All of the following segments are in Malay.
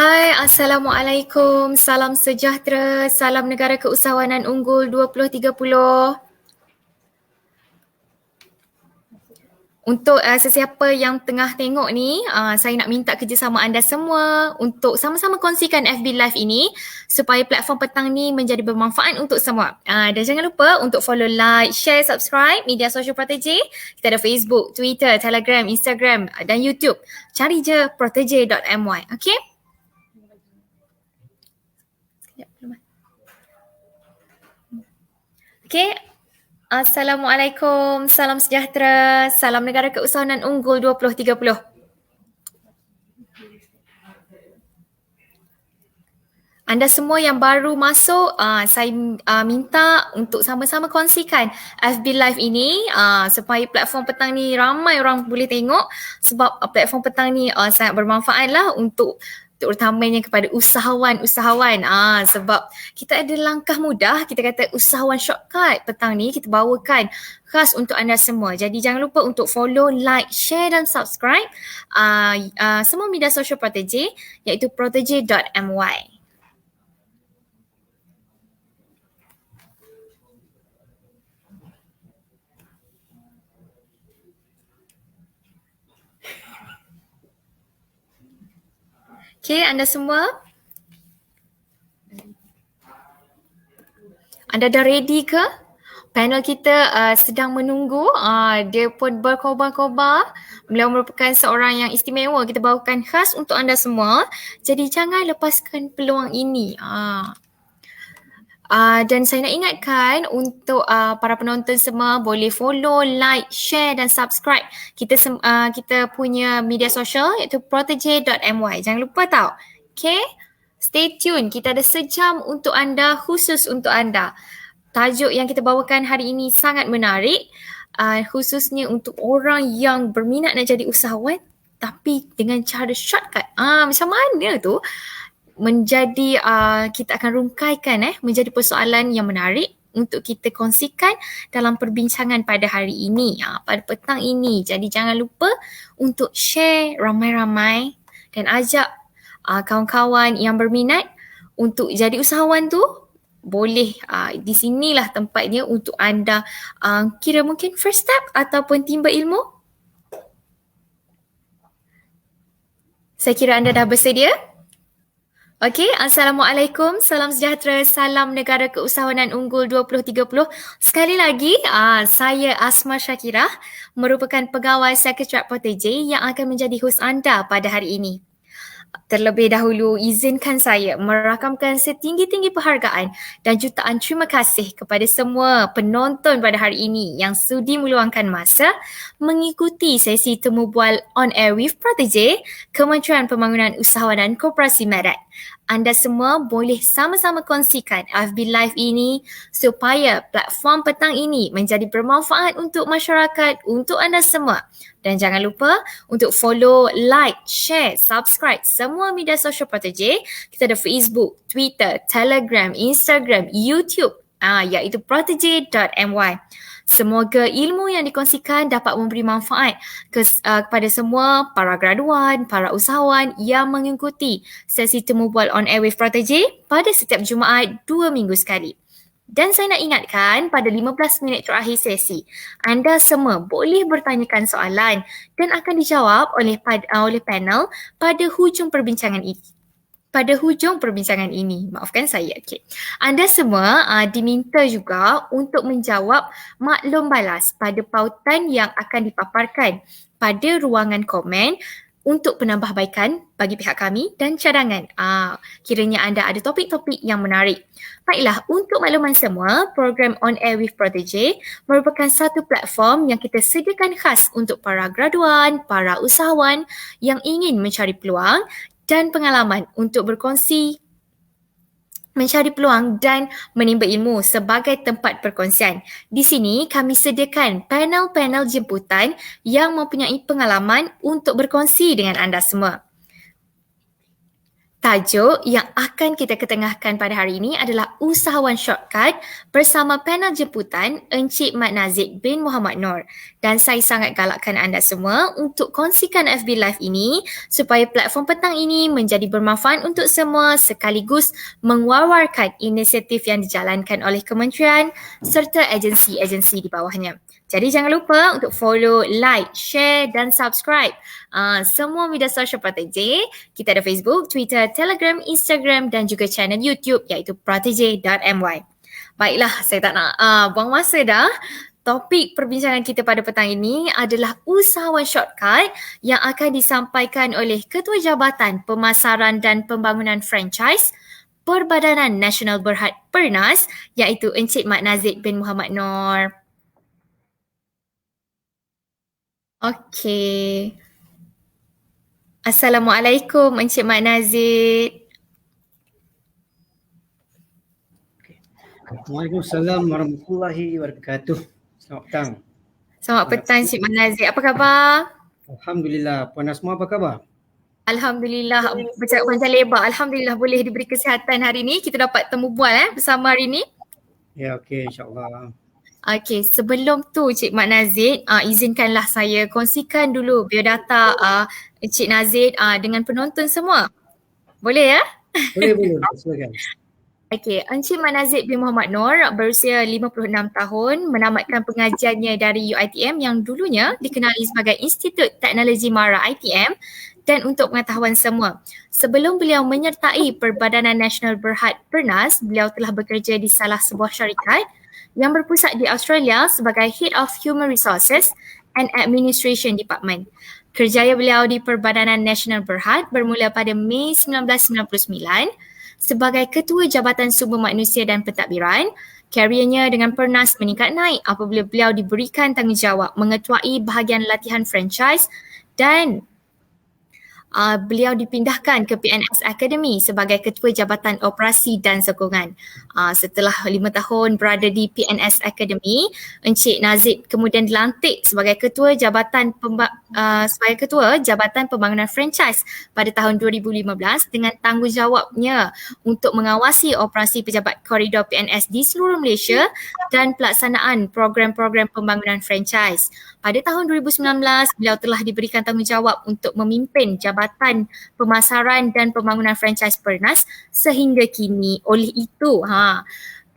Hai, Assalamualaikum. Salam sejahtera. Salam Negara Keusahawanan Unggul 2030. Untuk sesiapa yang tengah tengok ni, saya nak minta kerjasama anda semua untuk sama-sama kongsikan FB Live ini supaya platform petang ni menjadi bermanfaat untuk semua. Dan jangan lupa untuk follow, like, share, subscribe media sosial Protege. Kita ada Facebook, Twitter, Telegram, Instagram dan YouTube. Cari je protege.my. Okay? Okay. Assalamualaikum, salam sejahtera, salam Negara Keusahawanan Unggul 2030. Anda semua yang baru masuk, saya minta untuk sama-sama kongsikan FB Live ini supaya platform petang ni ramai orang boleh tengok sebab platform petang ni sangat bermanfaat lah untuk terutamanya kepada usahawan-usahawan sebab kita ada langkah mudah, kita kata usahawan shortcut petang ni kita bawakan khas untuk anda semua. Jadi jangan lupa untuk follow, like, share dan subscribe semua media sosial Protege iaitu protege.my. Okay, anda semua? Anda dah ready ke? Panel kita sedang menunggu. Dia pun berkobar-kobar. Beliau merupakan seorang yang istimewa. Kita bawakan khas untuk anda semua. Jadi jangan lepaskan peluang ini. Dan saya nak ingatkan untuk para penonton semua boleh follow, like, share dan subscribe kita punya media sosial iaitu protege.my. Jangan lupa tau. Okay? Stay tune. Kita ada sejam untuk anda, khusus untuk anda. Tajuk yang kita bawakan hari ini sangat menarik, khususnya untuk orang yang berminat nak jadi usahawan tapi dengan cara shortcut. Macam mana tu? Menjadi kita akan rungkaikan menjadi persoalan yang menarik untuk kita kongsikan dalam perbincangan pada hari ini, pada petang ini. Jadi jangan lupa untuk share ramai-ramai dan ajak kawan-kawan yang berminat untuk jadi usahawan tu. Boleh di sinilah tempatnya untuk anda kira mungkin first step ataupun timba ilmu. Saya kira anda dah bersedia. Okey, Assalamualaikum, salam sejahtera, salam Negara Keusahawanan Unggul 2030. Sekali lagi, saya Asma Syakirah, merupakan pegawai Sekretariat Protege yang akan menjadi hos anda pada hari ini. Terlebih dahulu, izinkan saya merakamkan setinggi-tinggi penghargaan dan jutaan terima kasih kepada semua penonton pada hari ini yang sudi meluangkan masa mengikuti sesi temu bual On Air with Protege, Kementerian Pembangunan Usahawan dan Koperasi Medan. Anda semua boleh sama-sama kongsikan FB Live ini supaya platform petang ini menjadi bermanfaat untuk masyarakat, untuk anda semua. Dan jangan lupa untuk follow, like, share, subscribe semua media sosial Protege. Kita ada Facebook, Twitter, Telegram, Instagram, YouTube, iaitu protege.my. Semoga ilmu yang dikongsikan dapat memberi manfaat kepada semua para graduan, para usahawan yang mengikuti sesi temu bual On Air with Protege pada setiap Jumaat 2 minggu sekali. Dan saya nak ingatkan pada 15 minit terakhir sesi, anda semua boleh bertanyakan soalan dan akan dijawab oleh panel pada hujung perbincangan ini. Maafkan saya. Okay. Anda semua diminta juga untuk menjawab maklum balas pada pautan yang akan dipaparkan pada ruangan komen untuk penambahbaikan bagi pihak kami dan cadangan. Kiranya anda ada topik-topik yang menarik. Baiklah, untuk makluman semua, program On Air with Protege merupakan satu platform yang kita sediakan khas untuk para graduan, para usahawan yang ingin mencari peluang dan pengalaman untuk berkongsi, mencari peluang dan menimba ilmu sebagai tempat perkongsian. Di sini kami sediakan panel-panel jemputan yang mempunyai pengalaman untuk berkongsi dengan anda semua. Tajuk yang akan kita ketengahkan pada hari ini adalah Usahawan Shortcut bersama panel jemputan Encik Mat Nazid bin Muhammad Noor. Dan saya sangat galakkan anda semua untuk kongsikan FB Live ini supaya platform petang ini menjadi bermanfaat untuk semua sekaligus mengeluarkan inisiatif yang dijalankan oleh kementerian serta agensi-agensi di bawahnya. Jadi jangan lupa untuk follow, like, share dan subscribe semua media sosial Protege. Kita ada Facebook, Twitter, Telegram, Instagram dan juga channel YouTube iaitu protege.my. Baiklah, saya tak nak buang masa dah. Topik perbincangan kita pada petang ini adalah usahawan shortcut yang akan disampaikan oleh Ketua Jabatan Pemasaran dan Pembangunan Franchise Perbadanan Nasional Berhad Pernas iaitu Encik Mat Nazid bin Muhammad Noor. Okey. Assalamualaikum Encik Mat Nazid. Waalaikumsalam warahmatullahi wabarakatuh. Selamat petang. Selamat petang Encik Mat Nazid. Apa khabar? Alhamdulillah. Puan Asma apa khabar? Alhamdulillah. Bercakap panjang lebar. Alhamdulillah boleh diberi kesihatan hari ini. Kita dapat temu bual bersama hari ini. Ya, okey, insyaAllah. Okey, sebelum tu Cik Mat Nazid, izinkanlah saya kongsikan dulu biodata Encik Nazid dengan penonton semua. Boleh ya? Boleh. Silakan. Okey, Encik Mat Nazid bin Muhammad Noor berusia 56 tahun, menamatkan pengajiannya dari UiTM yang dulunya dikenali sebagai Institut Teknologi Mara ITM. Dan untuk pengetahuan semua, sebelum beliau menyertai Perbadanan Nasional Berhad Pernas, beliau telah bekerja di salah sebuah syarikat yang berpusat di Australia sebagai Head of Human Resources and Administration Department. Kerjaya beliau di Perbadanan Nasional Berhad bermula pada Mei 1999 sebagai Ketua Jabatan Sumber Manusia dan Pentadbiran. Kariernya dengan Pernas meningkat naik apabila beliau diberikan tanggungjawab mengetuai bahagian latihan franchise dan beliau dipindahkan ke PNS Academy sebagai Ketua Jabatan Operasi dan Sokongan. Setelah 5 tahun berada di PNS Academy, Encik Nazid kemudian dilantik sebagai Ketua Jabatan Pembangunan Franchise pada tahun 2015 dengan tanggungjawabnya untuk mengawasi operasi pejabat koridor PNS di seluruh Malaysia dan pelaksanaan program-program pembangunan franchise. Pada tahun 2019, beliau telah diberikan tanggungjawab untuk memimpin Jabatan Pemasaran dan Pembangunan Franchise Pernas sehingga kini. Oleh itu,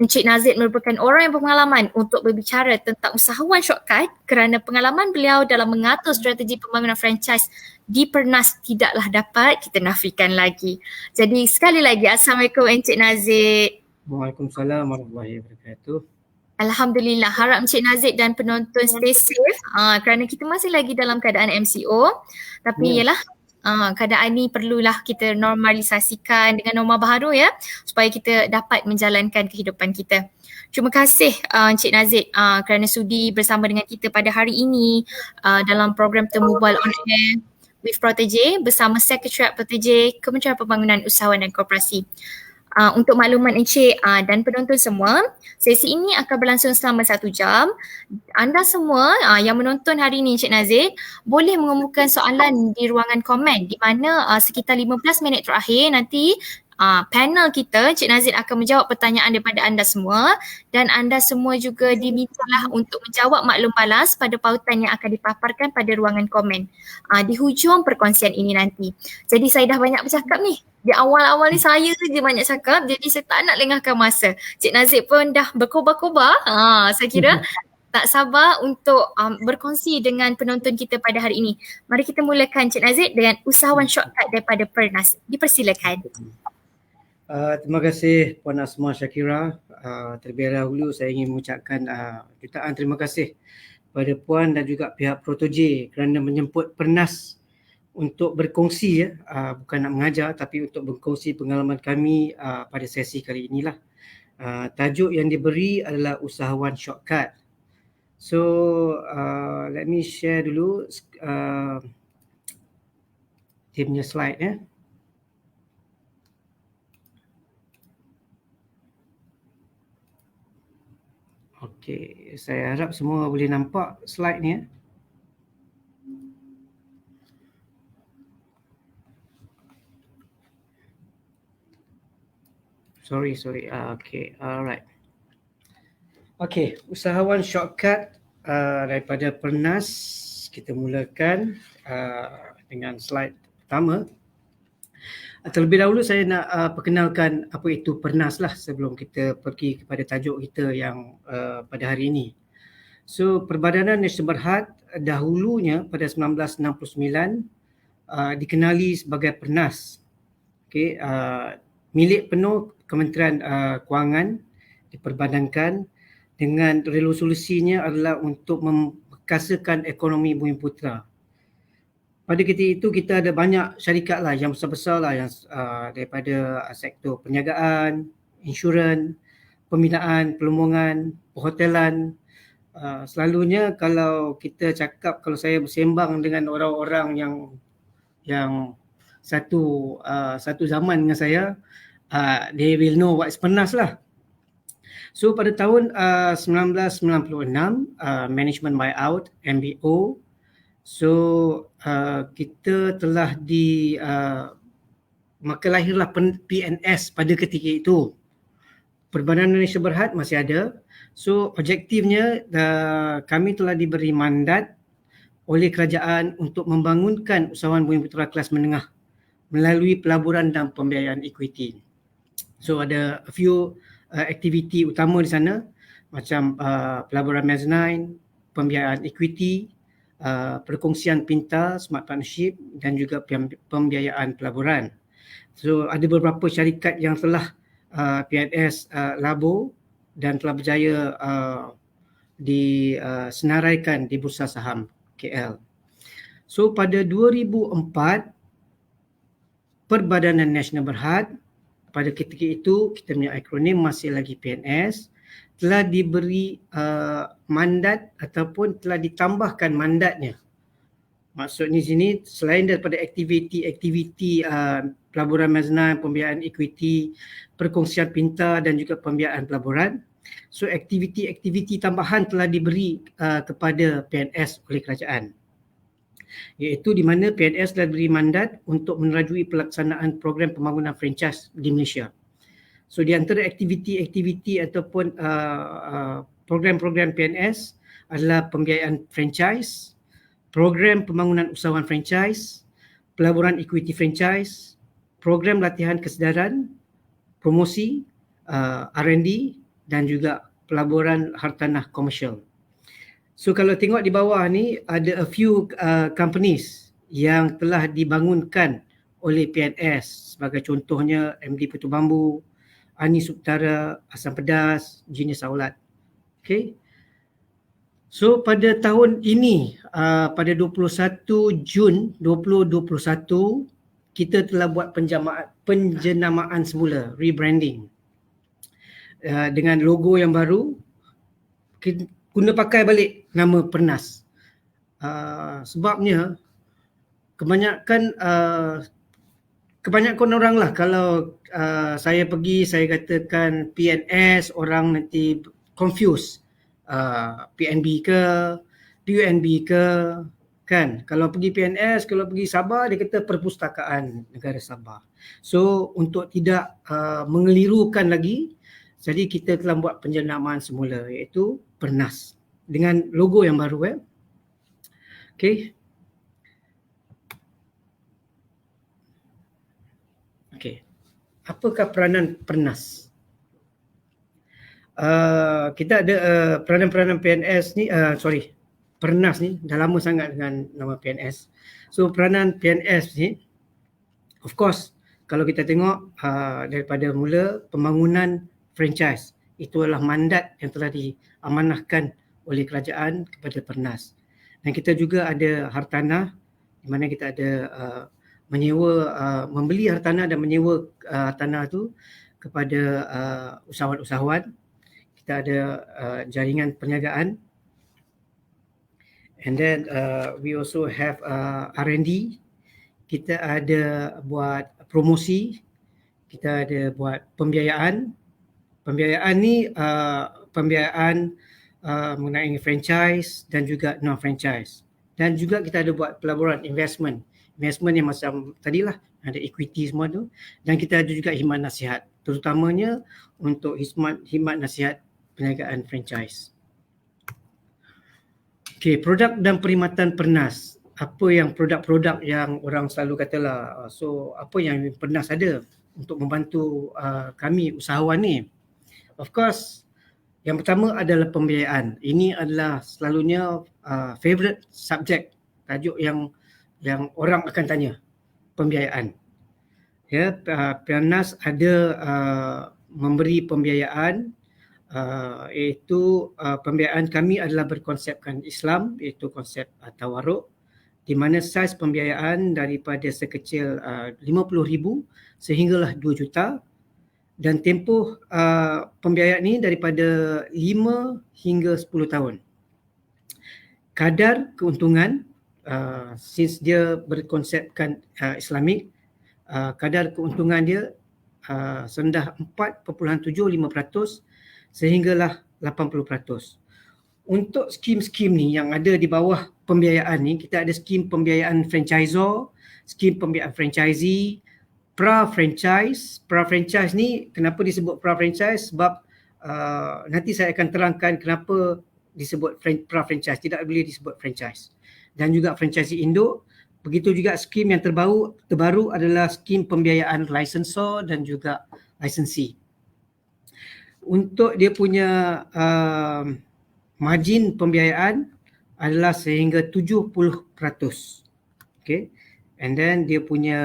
Encik Nazid merupakan orang yang berpengalaman untuk berbicara tentang usahawan shortcut kerana pengalaman beliau dalam mengatur strategi pembangunan franchise di Pernas tidaklah dapat kita nafikan lagi. Jadi sekali lagi, Assalamualaikum Encik Nazid. Waalaikumsalam warahmatullahi wabarakatuh. Alhamdulillah, harap Encik Nazid dan penonton stay safe kerana kita masih lagi dalam keadaan MCO. Tapi yalah, keadaan ni perlulah kita normalisasikan dengan norma baru ya, supaya kita dapat menjalankan kehidupan kita. Terima kasih Encik Nazid kerana sudi bersama dengan kita pada hari ini dalam program Temu Bual On Air with Protege bersama Sekretariat Protege Kementerian Pembangunan Usahawan dan Koperasi. Untuk makluman Encik dan penonton semua, sesi ini akan berlangsung selama 1 jam. Anda semua yang menonton hari ini Encik Nazid boleh mengemukakan soalan di ruangan komen di mana sekitar 15 minit terakhir nanti panel kita, Encik Nazid akan menjawab pertanyaan daripada anda semua dan anda semua juga dimintalah untuk menjawab maklum balas pada pautan yang akan dipaparkan pada ruangan komen di hujung perkongsian ini nanti. Jadi saya dah banyak bercakap ni. Di awal-awal ni saya je banyak cakap, jadi saya tak nak lengahkan masa. Cik Nazid pun dah berkobar-kobar. Saya kira tak sabar untuk berkongsi dengan penonton kita pada hari ini. Mari kita mulakan Cik Nazid dengan usahawan shortcut daripada Pernas. Dipersilakan. Terima kasih Puan Asma Shakira. Terlebih dahulu saya ingin mengucapkan jutaan terima kasih kepada Puan dan juga pihak Protege kerana menjemput Pernas untuk berkongsi bukan nak mengajar tapi untuk berkongsi pengalaman kami pada sesi kali inilah. Tajuk yang diberi adalah usahawan shortcut. So let me share dulu dia punya slide ya. Okey, saya harap semua boleh nampak slide ni ya. Sorry. Okay, alright. Okay, usahawan shortcut daripada Pernas. Kita mulakan dengan slide pertama. Terlebih dahulu saya nak perkenalkan apa itu Pernas lah sebelum kita pergi kepada tajuk kita yang pada hari ini. So, Perbadanan Nasional Berhad dahulunya pada 1969 dikenali sebagai Pernas. Okay, milik penuh Kementerian Kewangan, diperbadankan dengan resolusinya adalah untuk memperkasakan ekonomi Bumiputera. Pada ketika itu kita ada banyak syarikat lah yang besar-besar lah yang daripada sektor perniagaan, insurans, pembinaan, perlumbungan, perhotelan. Selalunya kalau kita cakap, kalau saya bersembang dengan orang-orang yang satu zaman dengan saya, they will know what is Pernas lah. So pada tahun 1996, management buyout, MBO. So kita telah maka lahirlah PNS pada ketika itu. Perbadanan Nasional Berhad masih ada. So objektifnya kami telah diberi mandat oleh kerajaan untuk membangunkan usahawan Bumiputera kelas menengah melalui pelaburan dan pembiayaan equity. So ada a few aktiviti utama di sana macam pelaburan mezzanine, pembiayaan equity, perkongsian pintar, smart partnership dan juga pembiayaan pelaburan. So ada beberapa syarikat yang telah PNS labur dan telah berjaya disenaraikan di Bursa Saham KL. So pada 2004, Perbadanan Nasional Berhad, pada ketika itu kita punya akronim masih lagi PNS, telah diberi mandat ataupun telah ditambahkan mandatnya. Maksudnya sini selain daripada aktiviti pelaburan mezzanine, pembiayaan equity, perkongsian pintar dan juga pembiayaan pelaburan, so aktiviti tambahan telah diberi kepada PNS oleh kerajaan. Iaitu di mana PNS telah diberi mandat untuk menerajui pelaksanaan program pembangunan franchise di Malaysia. So di antara aktiviti ataupun program-program PNS adalah pembiayaan franchise, program pembangunan usahawan franchise, pelaburan equity franchise, program latihan kesedaran, promosi, R&D dan juga pelaburan hartanah komersial. So kalau tengok di bawah ni ada a few companies yang telah dibangunkan oleh PNS, sebagai contohnya MD Putu Bambu, Ani Subtara, Asam Pedas, Jenis Saulat. Okay. So pada tahun ini, pada 21 Jun 2021, kita telah buat penjenamaan semula, rebranding. Dengan logo yang baru, guna pakai balik nama Pernas. Sebabnya kebanyakan orang lah kalau saya pergi, saya katakan PNS, orang nanti confuse. PNB ke, PUNB ke, kan? Kalau pergi PNS, kalau pergi Sabah, dia kata Perpustakaan Negara Sabah. So untuk tidak mengelirukan lagi, jadi kita telah buat penjenamaan semula iaitu Pernas dengan logo yang baru. Okay. Okay. Apakah peranan Pernas? Kita ada peranan-peranan PNS ni, Pernas ni dah lama sangat dengan nama PNS. So peranan PNS ni, of course, kalau kita tengok daripada mula pembangunan franchise, itu adalah mandat yang telah diamanahkan oleh kerajaan kepada Pernas. Dan kita juga ada hartanah di mana kita ada membeli hartanah dan menyewa hartanah tu kepada usahawan-usahawan. Kita ada jaringan perniagaan. And then we also have R&D. Kita ada buat promosi. Kita ada buat pembiayaan. Pembiayaan ni pembiayaan mengenai franchise dan juga non-franchise. Dan juga kita ada buat pelaburan investment. Investment yang macam tadilah, ada equity semua tu. Dan kita ada juga khidmat nasihat. terutamanya untuk khidmat nasihat perniagaan franchise. Okey, produk dan perkhidmatan pernas. Apa yang produk-produk yang orang selalu katalah, so apa yang pernas ada untuk membantu kami usahawan ni? Of course, yang pertama adalah pembiayaan. Ini adalah selalunya favorite subject, tajuk yang orang akan tanya, pembiayaan. Ya, Pernas ada memberi pembiayaan, iaitu pembiayaan kami adalah berkonsepkan Islam, iaitu konsep tawaruk, di mana saiz pembiayaan daripada sekecil 50,000 sehinggalah 2 juta, dan tempoh pembiayaan ini daripada 5 hingga 10 tahun. Kadar keuntungan, since dia berkonsepkan Islamik, kadar keuntungan dia serendah 4.75% sehinggalah 80%. Untuk skim-skim ni yang ada di bawah pembiayaan ni, kita ada skim pembiayaan franchisor, skim pembiayaan franchisee, pra-franchise. Pra-franchise ni kenapa disebut pra-franchise? Sebab nanti saya akan terangkan kenapa disebut pra-franchise, tidak boleh disebut franchise. Dan juga franchisee induk. Begitu juga skim yang terbaru adalah skim pembiayaan licensor dan juga licensee. Untuk dia punya margin pembiayaan adalah sehingga 70%. Okay. And then dia punya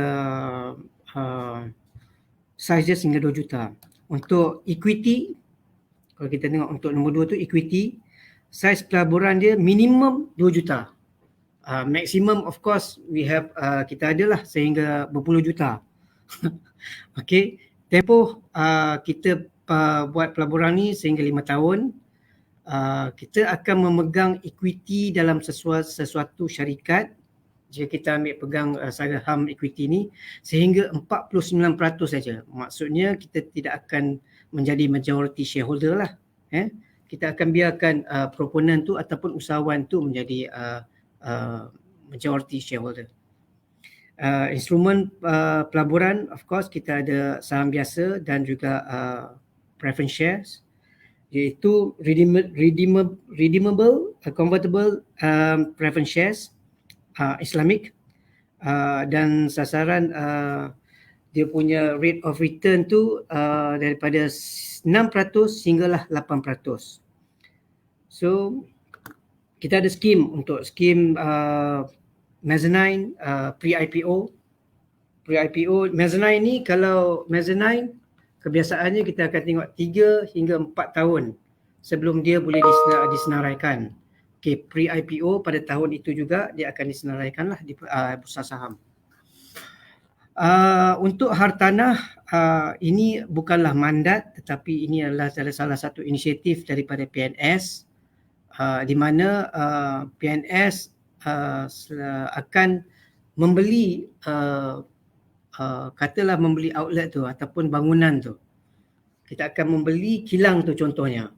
size dia sehingga 2 juta. Untuk equity, kalau kita tengok untuk nombor 2 tu equity, size pelaburan dia minimum 2 juta. Maximum of course we have kita adalah sehingga berpuluh juta. Okay. Tempoh kita buat pelaburan ni sehingga 5 tahun. Kita akan memegang equity dalam sesuatu syarikat jika kita ambil pegang saham equity ni sehingga 49% saja. Maksudnya kita tidak akan menjadi majority shareholder lah. Kita akan biarkan proponen tu ataupun usahawan tu menjadi majority shareholder. Instrumen pelaburan, of course kita ada saham biasa dan juga preference shares, iaitu redeemable, convertible preference shares, Islamic, dan sasaran dia punya rate of return tu daripada 6% hinggalah 8%. So kita ada skim untuk skim mezzanine, pre-IPO. Pre-IPO mezzanine ni, kalau mezzanine kebiasaannya kita akan tengok 3 hingga 4 tahun sebelum dia boleh disenaraikan. Okay, pre-IPO pada tahun itu juga dia akan disenaraikan lah di bursa saham. Untuk hartanah, ini bukanlah mandat tetapi ini adalah salah satu inisiatif daripada PNS, di mana PNS akan membeli katalah membeli outlet tu ataupun bangunan tu. Kita akan membeli kilang tu contohnya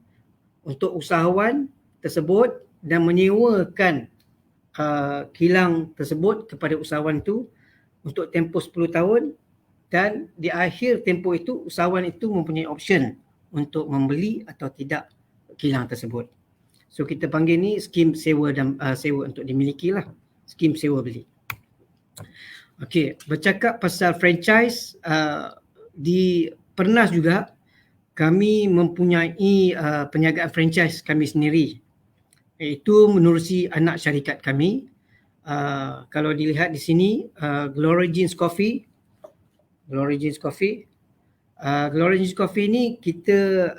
untuk usahawan tersebut dan menyewakan kilang tersebut kepada usahawan tu untuk tempoh 10 tahun, dan di akhir tempoh itu usahawan itu mempunyai option untuk membeli atau tidak kilang tersebut. So kita panggil ni skim sewa dan sewa untuk dimiliki lah, skim sewa beli. Okey, bercakap pasal franchise, di Pernas juga kami mempunyai perniagaan franchise kami sendiri, iaitu menerusi anak syarikat kami. Kalau dilihat di sini, Glory Jeans Coffee. Glory Jeans Coffee. Glory Jeans Coffee ni kita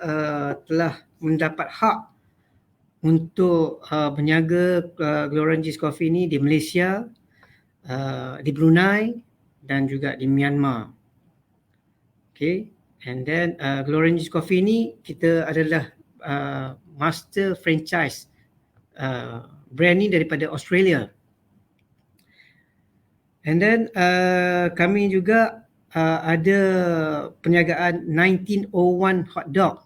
telah mendapat hak untuk berniaga Glory Jeans Coffee ni di Malaysia, di Brunei dan juga di Myanmar. Okay. And then Glory Jeans Coffee ni kita adalah master franchise brand ni daripada Australia. And then kami juga ada perniagaan 1901 Hot Dog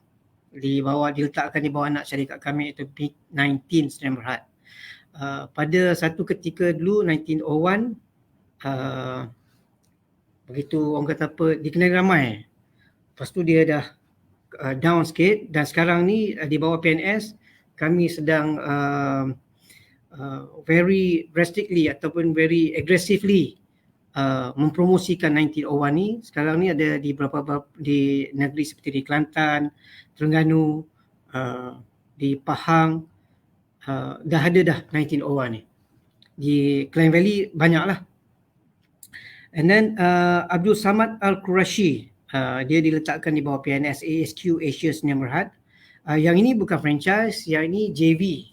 diletakkan di bawah anak syarikat kami, iaitu Big 19 Sdn Bhd. Pada satu ketika dulu 1901 begitu orang kata apa, dikenali ramai. Lepas tu dia dah down sikit, dan sekarang ni di bawah PNS kami sedang very drastically ataupun very aggressively mempromosikan 1901 ni. Sekarang ni ada di beberapa di negeri seperti di Kelantan, Terengganu, di Pahang, dah ada dah 1901 ni. Di Klang Valley banyak lah. And then Abdul Samad Al-Qurashi, dia diletakkan di bawah PNS ASQ Asia Sdn Bhd. Yang ini bukan franchise, yang ini JV.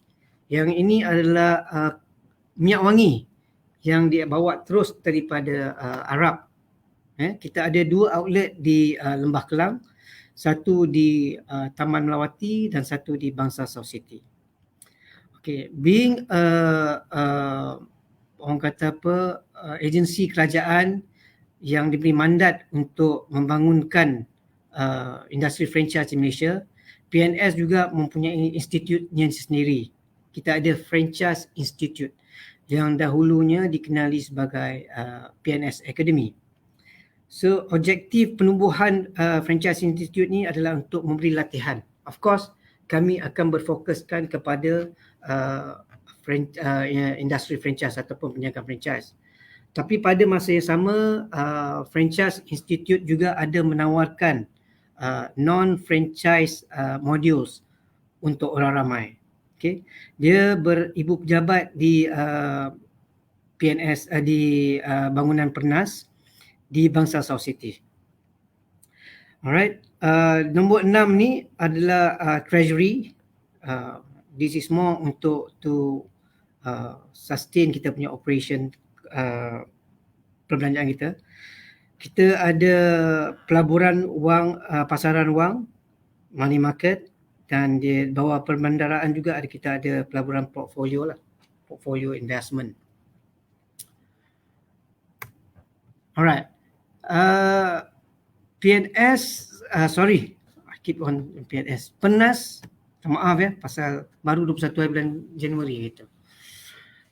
Yang ini adalah minyak wangi yang dia bawa terus daripada Arab. Kita ada 2 outlet di Lembah Kelang, satu di Taman Melawati dan satu di Bangsar South City. Okay, being orang kata apa, agensi kerajaan yang diberi mandat untuk membangunkan industri franchise di Malaysia, PNS juga mempunyai institutnya sendiri. Kita ada Franchise Institute yang dahulunya dikenali sebagai PNS Academy. So objektif penumbuhan Franchise Institute ni adalah untuk memberi latihan. Of course, kami akan berfokuskan kepada industri franchise ataupun penjagaan franchise. Tapi pada masa yang sama, Franchise Institute juga ada menawarkan non-franchise modules untuk orang ramai. Okay. Dia beribu pejabat di PNS di bangunan Pernas di Bangsar South City. Alright. Nombor 6 ni adalah treasury. This is more untuk sustain kita punya operation perbelanjaan kita. Kita ada pelaburan wang, pasaran wang, money market, dan di bawah perbendaraan juga kita ada pelaburan portfolio lah, portfolio investment. Alright. PNS, sorry, I keep on PNS. Pernas, maaf ya, pasal baru 21 hari bulan Januari gitu.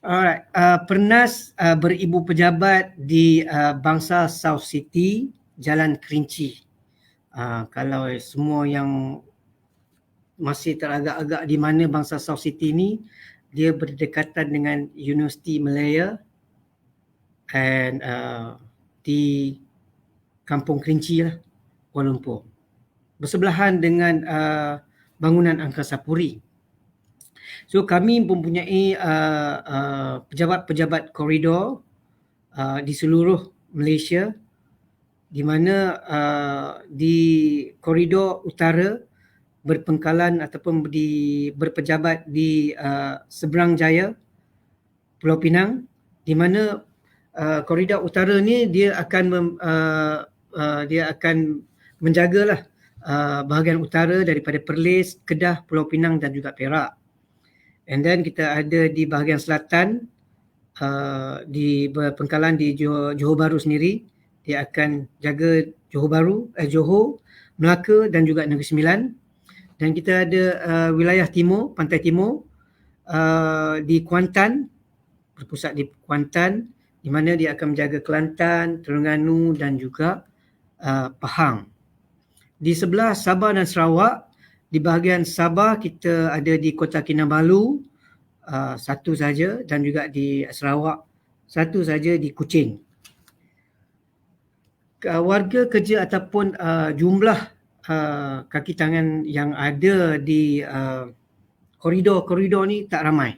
Alright, Pernas beribu pejabat di Bangsar South City, Jalan Kerinci. Kalau semua yang masih teragak-agak di mana Bangsar South City ni, dia berdekatan dengan Universiti Malaya and di Kampung Kerinci lah, Kuala Lumpur. Bersebelahan dengan bangunan Angkasa Puri. So kami mempunyai pejabat-pejabat koridor di seluruh Malaysia, di mana di koridor utara berpengkalan ataupun berpejabat di Seberang Jaya, Pulau Pinang, di mana koridor utara ni dia akan menjagalah bahagian utara daripada Perlis, Kedah, Pulau Pinang dan juga Perak. And then kita ada di bahagian selatan di berpengkalan di Johor Bahru sendiri, dia akan jaga Johor Bahru, Johor, Melaka dan juga Negeri Sembilan. Dan kita ada wilayah timur, pantai timur di Kuantan, berpusat di Kuantan, di mana dia akan menjaga Kelantan, Terengganu dan juga Pahang. Di sebelah Sabah dan Sarawak, di bahagian Sabah kita ada di Kota Kinabalu satu saja, dan juga di Sarawak satu saja di Kuching. Warga kerja ataupun jumlah kaki tangan yang ada di koridor-koridor ni tak ramai.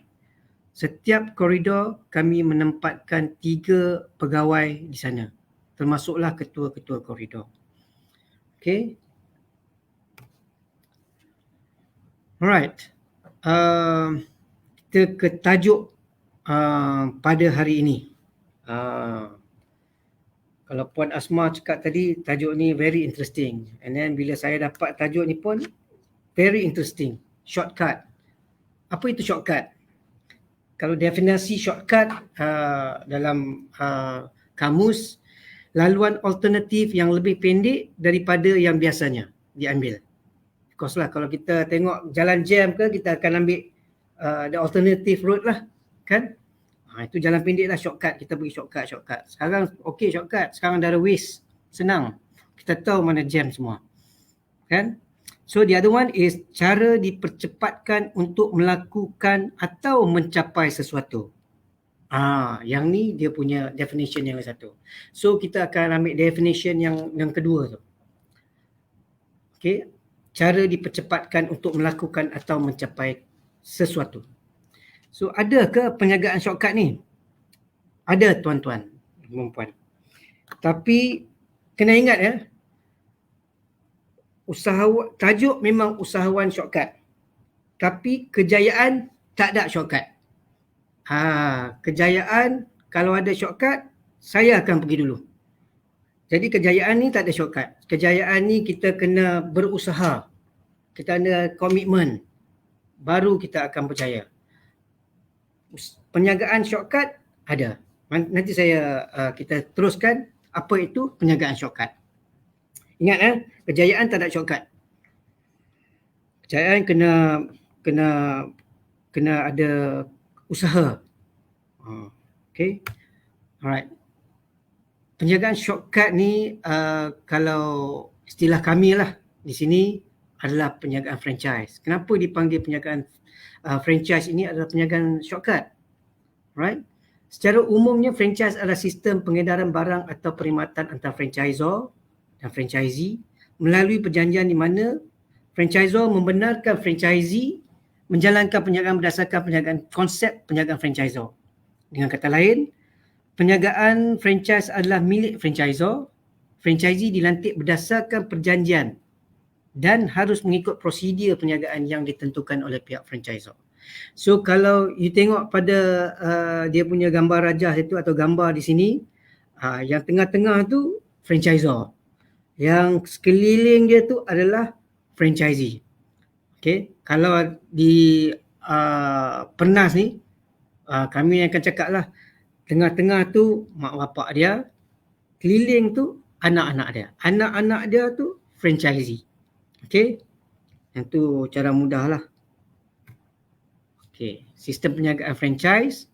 Setiap koridor kami menempatkan 3 pegawai di sana, termasuklah ketua-ketua koridor. Okay. Alright. Kita ke tajuk pada hari ini. Kalau Puan Asma cakap tadi, tajuk ni very interesting. And then bila saya dapat tajuk ni pun very interesting. Shortcut. Apa itu shortcut? Kalau definisi shortcut dalam kamus, laluan alternatif yang lebih pendek daripada yang biasanya diambil. Of course lah, kalau kita tengok jalan jam ke, kita akan ambil the alternative road lah, kan? Itu jalan pendek lah, shortcut. Kita pergi shortcut. Sekarang okay shortcut. Sekarang dah ada Waze. Senang. Kita tahu mana jam semua. kan? So the other one is cara dipercepatkan untuk melakukan atau mencapai sesuatu. Yang ni dia punya definition yang satu. So kita akan ambil definition yang kedua tu. Okay, cara dipercepatkan untuk melakukan atau mencapai sesuatu. So adakah penjagaan shortcut ni? Ada tuan-tuan dan puan. Tapi kena ingat ya, tajuk memang usahawan shortcut. Tapi kejayaan tak ada shortcut. Kejayaan kalau ada shortcut, saya akan pergi dulu. Jadi kejayaan ni tak ada shortcut. Kejayaan ni kita kena berusaha. Kita ada komitmen. Baru kita akan berjaya. Penjagaan shortcut ada. Nanti kita teruskan apa itu penjagaan shortcut. Ingat kejayaan tak ada shortcut. Kejayaan kena ada usaha. Okay. Alright. Penjagaan shortcut ni kalau istilah kami lah di sini adalah penjagaan franchise. Kenapa dipanggil penjagaan franchise ini adalah penjagaan shortcut? Right? Secara umumnya franchise adalah sistem pengedaran barang atau perkhidmatan antara franchisor dan franchisee melalui perjanjian di mana franchisor membenarkan franchisee menjalankan penjagaan berdasarkan penjagaan konsep penjagaan franchisor. Dengan kata lain, penjagaan franchise adalah milik franchisor. Franchisee dilantik berdasarkan perjanjian dan harus mengikut prosedur penjagaan yang ditentukan oleh pihak franchisor. So kalau you tengok pada dia punya gambar rajah itu atau gambar di sini, yang tengah-tengah tu franchisor. Yang sekeliling dia tu adalah franchisee. Okay, kalau di Pernas ni, kami akan cakap lah, tengah-tengah tu mak bapak dia, keliling tu anak-anak dia. Anak-anak dia tu franchisee. Okay, yang tu cara mudah lah. Okay, sistem penjagaan franchise.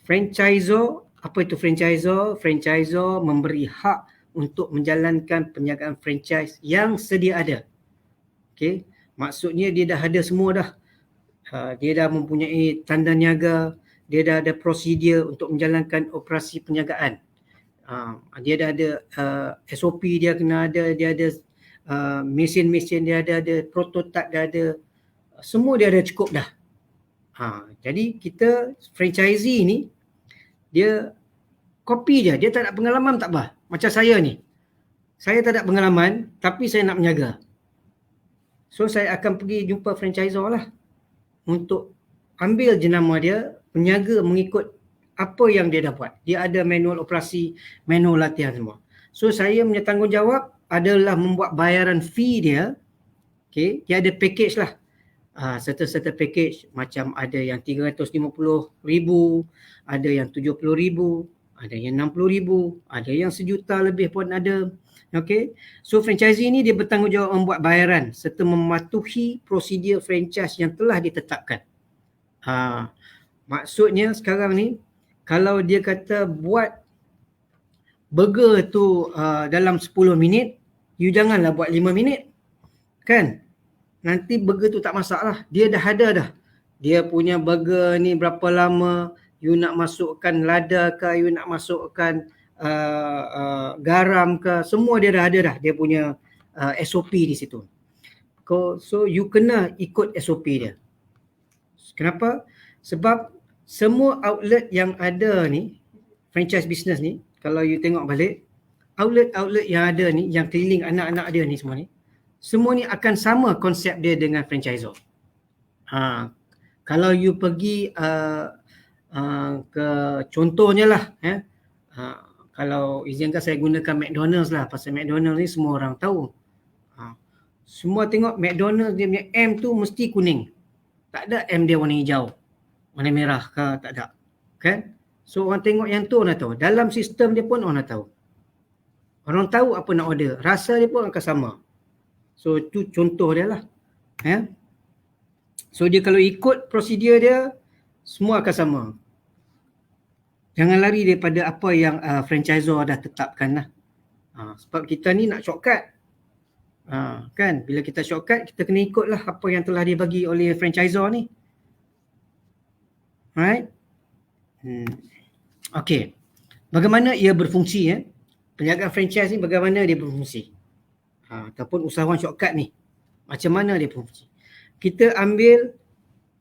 Franchisor, apa itu franchisor? Franchisor memberi hak untuk menjalankan penjagaan franchise yang sedia ada. Okay, maksudnya dia dah ada semua dah. Dia dah mempunyai tanda niaga, dia dah ada prosedur untuk menjalankan operasi penjagaan. Dia dah ada SOP dia kena ada, dia ada mesin-mesin dia ada prototype dia ada, semua dia ada cukup dah. Jadi kita franchisee ni dia kopi dia tak ada pengalaman tak apa. Macam saya ni. Saya tak ada pengalaman tapi saya nak menjaga. So saya akan pergi jumpa franchisor lah untuk ambil jenama dia, menjaga mengikut apa yang dia dah buat. Dia ada manual operasi, manual latihan semua. So saya punya tanggungjawab adalah membuat bayaran fee dia. Okay, dia ada package lah. Serta-serta package macam ada yang 350,000, ada yang 70,000, ada yang 60,000, ada yang RM1,000,000 lebih pun ada. Okay, so franchisee ni dia bertanggungjawab membuat bayaran serta mematuhi prosedur franchise yang telah ditetapkan. Maksudnya sekarang ni kalau dia kata buat burger tu dalam 10 minit, you janganlah buat 5 minit. Kan? Nanti burger tu tak masak lah. Dia dah ada dah. Dia punya burger ni berapa lama, you nak masukkan lada ke, you nak masukkan garam ke, semua dia dah ada dah. Dia punya SOP di situ. So you kena ikut SOP dia. Kenapa? Sebab semua outlet yang ada ni, franchise business ni, kalau you tengok balik, outlet-outlet yang ada ni, yang keliling anak-anak dia ni semua ni, semua ni akan sama konsep dia dengan franchisor. Kalau you pergi ke contohnya lah, kalau izinkan saya gunakan McDonald's lah, pasal McDonald's ni semua orang tahu. Semua tengok McDonald's dia punya M tu mesti kuning. Tak ada M dia warna hijau, warna merah ke, tak ada. Kan? So orang tengok yang tu orang tahu. Dalam sistem dia pun orang tahu. Orang tahu apa nak order. Rasa dia pun akan sama. So itu contoh dia lah. So dia kalau ikut prosedur dia, semua akan sama. Jangan lari daripada apa yang franchisor dah tetapkan lah. Sebab kita ni nak shortcut. Kan bila kita shortcut, kita kena ikutlah apa yang telah dibagi oleh franchisor ni. Right? Okey. Bagaimana ia berfungsi ya? Perniagaan franchise ni bagaimana dia berfungsi? Ataupun usahawan shortcut ni macam mana dia berfungsi? Kita ambil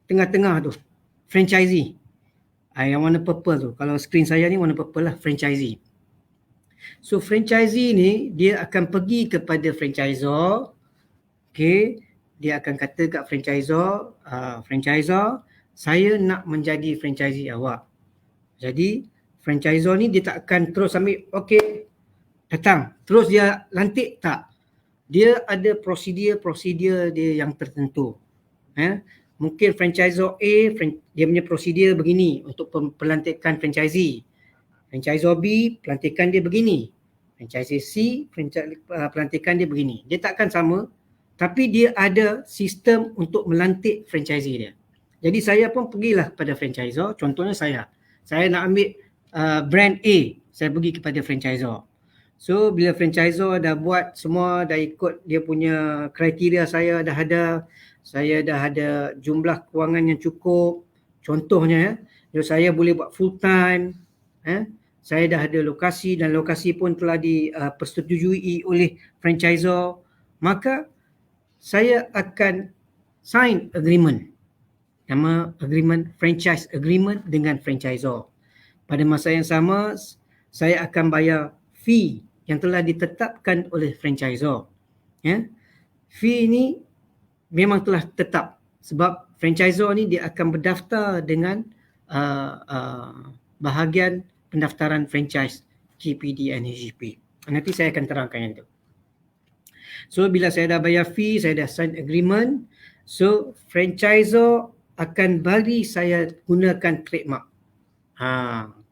tengah-tengah tu franchisee. Yang warna purple tu. Kalau skrin saya ni warna purple lah, franchisee. So franchisee ni dia akan pergi kepada franchisor. Okay, dia akan kata kat franchisor, franchisor, saya nak menjadi franchisee awak. Jadi franchisor ni dia tak akan terus ambil, okay, datang, terus dia lantik, tak. Dia ada prosedur dia yang tertentu. Mungkin franchisor A, dia punya prosedur begini untuk pelantikan franchisee. Franchisor B, pelantikan dia begini. Franchisee C, pelantikan dia begini. Dia takkan sama, tapi dia ada sistem untuk melantik franchisee dia. Jadi saya pun pergilah pada franchisor. Contohnya saya nak ambil brand A, saya pergi kepada franchisor. So bila franchisor dah buat semua, dah ikut dia punya kriteria, saya dah ada jumlah kewangan yang cukup. Contohnya saya boleh buat full time. Saya dah ada lokasi dan lokasi pun telah dipersetujui oleh franchisor. Maka saya akan sign agreement. Nama agreement, franchise agreement dengan franchisor. Pada masa yang sama, saya akan bayar fee yang telah ditetapkan oleh franchisor. Fee ni memang telah tetap sebab franchisor ni dia akan berdaftar dengan bahagian pendaftaran franchise KPD and HGP. Nanti saya akan terangkan yang itu. So bila saya dah bayar fee, saya dah sign agreement, so franchisor akan bagi saya gunakan trademark.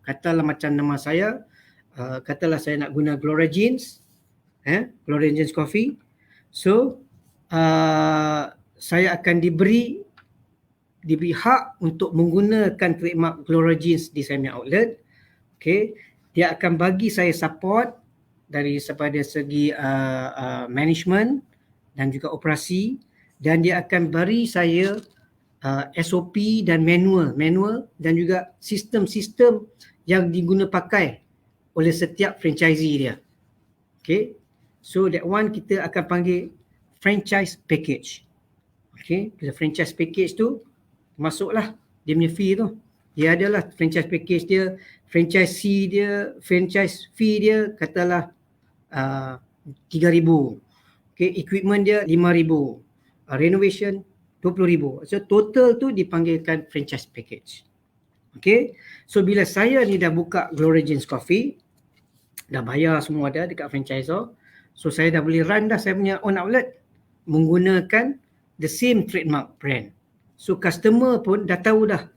Katalah macam nama saya, katalah saya nak guna Gloria Jeans, Gloria Jeans Coffee. So saya akan diberi hak untuk menggunakan trademark Gloria Jeans di saya punya outlet. Okay, dia akan bagi saya support daripada segi management dan juga operasi, dan dia akan beri saya SOP dan manual dan juga sistem-sistem yang diguna pakai oleh setiap franchisee dia. Okay, so that one kita akan panggil franchise package. Okay, bila franchise package tu masuklah dia punya fee tu. Dia adalah franchise package dia, franchise fee dia katalah 3,000. Okay, equipment dia 5,000. Renovation 20,000. So total tu dipanggilkan franchise package. Okay, so bila saya ni dah buka Gloria Jeans Coffee, dah bayar semua dah dekat franchisor, so saya dah boleh run dah saya punya own outlet menggunakan the same trademark brand. So customer pun dah tahu dah,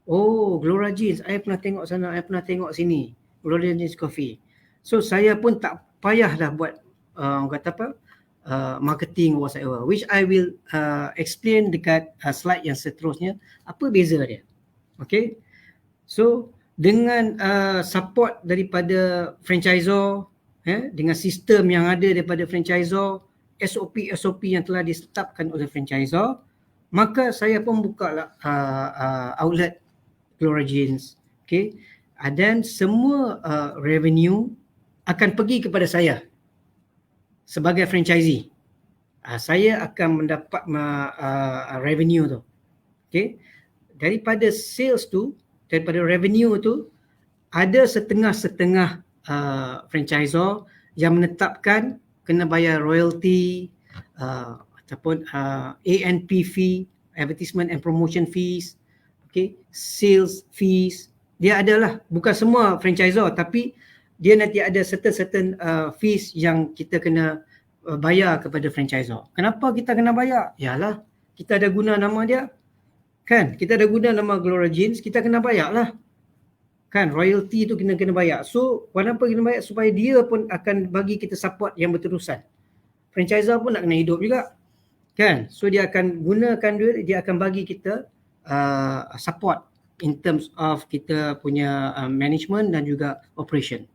oh Gloria Jeans, saya pernah tengok sana, saya pernah tengok sini, Gloria Jeans Coffee. So saya pun tak payah dah buat marketing whatever, which I will explain dekat slide yang seterusnya apa beza dia. Okay, so dengan support daripada franchisor, dengan sistem yang ada daripada franchisor, SOP yang telah ditetapkan oleh franchisor, maka saya pun buka lah outlet Gloria Jeans. Okay, dan semua revenue akan pergi kepada saya sebagai franchisee. Saya akan mendapat revenue tu. Okay, daripada sales tu, daripada revenue tu, ada setengah-setengah franchisor yang menetapkan kena bayar royalty ataupun ANP fee, advertisement and promotion fees, okay, sales fees. Dia adalah, bukan semua franchisor, tapi dia nanti ada certain fees yang kita kena bayar kepada franchisor. Kenapa kita kena bayar? Yalah, kita ada guna nama dia. Kan, kita ada guna nama Gloria Jeans, kita kena bayar lah. Kan, royalty tu kena bayar. So, kenapa kena bayar? Supaya dia pun akan bagi kita support yang berterusan. Franchisor pun nak kena hidup juga. Kan, so dia akan gunakan duit, dia akan bagi kita support in terms of kita punya management dan juga operation.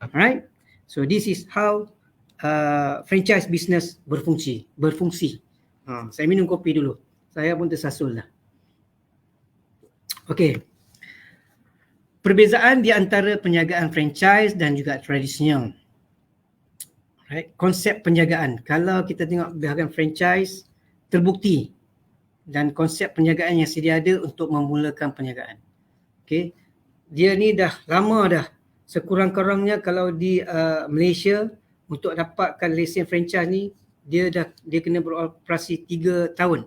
Alright, so this is how franchise business berfungsi. Saya minum kopi dulu. Saya pun tersasul dah. Okey. Perbezaan di antara penjagaan franchise dan juga tradisional. Right. Konsep penjagaan. Kalau kita tengok bahagian franchise, terbukti dan konsep penjagaan yang sedia ada untuk memulakan penjagaan. Okey. Dia ni dah lama dah. Sekurang-kurangnya kalau di Malaysia untuk dapatkan lesen franchise ni dia kena beroperasi 3 tahun.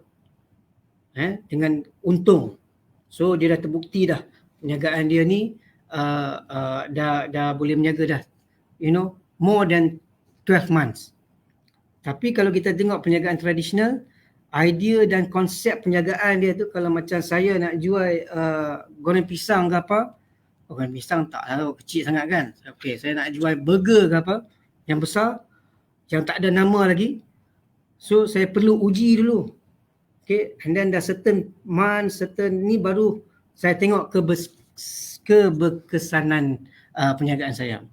Dengan untung. So dia dah terbukti dah perniagaan dia ni dah boleh menjaga dah more than 12 months. Tapi kalau kita tengok perniagaan tradisional, idea dan konsep penjagaan dia tu kalau macam saya nak jual goreng pisang ke apa, goreng pisang tak lah, kecil sangat kan. Okay, saya nak jual burger ke apa yang besar yang tak ada nama lagi, so saya perlu uji dulu. Okay, and then dah certain month, certain ni baru saya tengok keberkesanan perniagaan saya.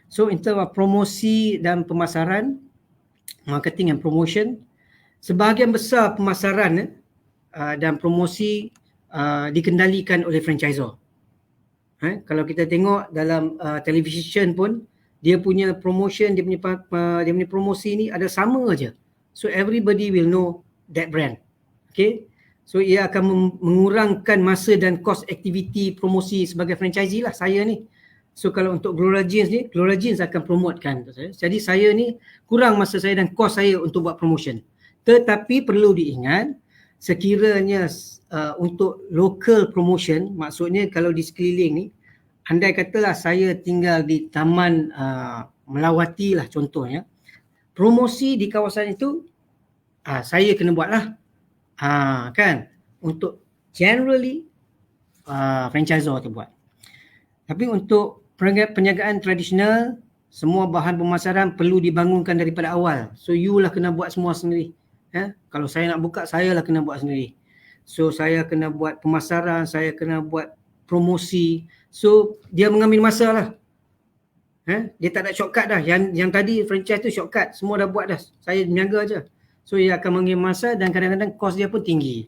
So in terms of promosi dan pemasaran, marketing and promotion, sebahagian besar pemasaran dan promosi dikendalikan oleh franchisor. Kalau kita tengok dalam television pun, dia punya promotion, dia punya promosi ni ada sama aja. So everybody will know that brand. Okay. So ia akan mengurangkan masa dan kos aktiviti promosi sebagai franchisee lah saya ni. So kalau untuk Gloria Jeans ni, Gloria Jeans akan promotekan. Jadi saya ni kurang masa saya dan kos saya untuk buat promotion. Tetapi perlu diingat, sekiranya untuk local promotion, maksudnya kalau di sekeliling ni, andai katalah saya tinggal di Taman Melawati lah contohnya, promosi di kawasan itu saya kena buat lah. Kan, untuk generally franchisor tu buat. Tapi untuk perniagaan tradisional, semua bahan pemasaran perlu dibangunkan daripada awal. So you lah kena buat semua sendiri. Kalau saya nak buka, saya lah kena buat sendiri. So saya kena buat pemasaran, saya kena buat promosi. So dia mengambil masa lah. Dia tak ada shortcut dah. Yang tadi franchise tu shortcut, semua dah buat dah. Saya menjaga aja. So ia akan mengambil masa dan kadang-kadang kos dia pun tinggi.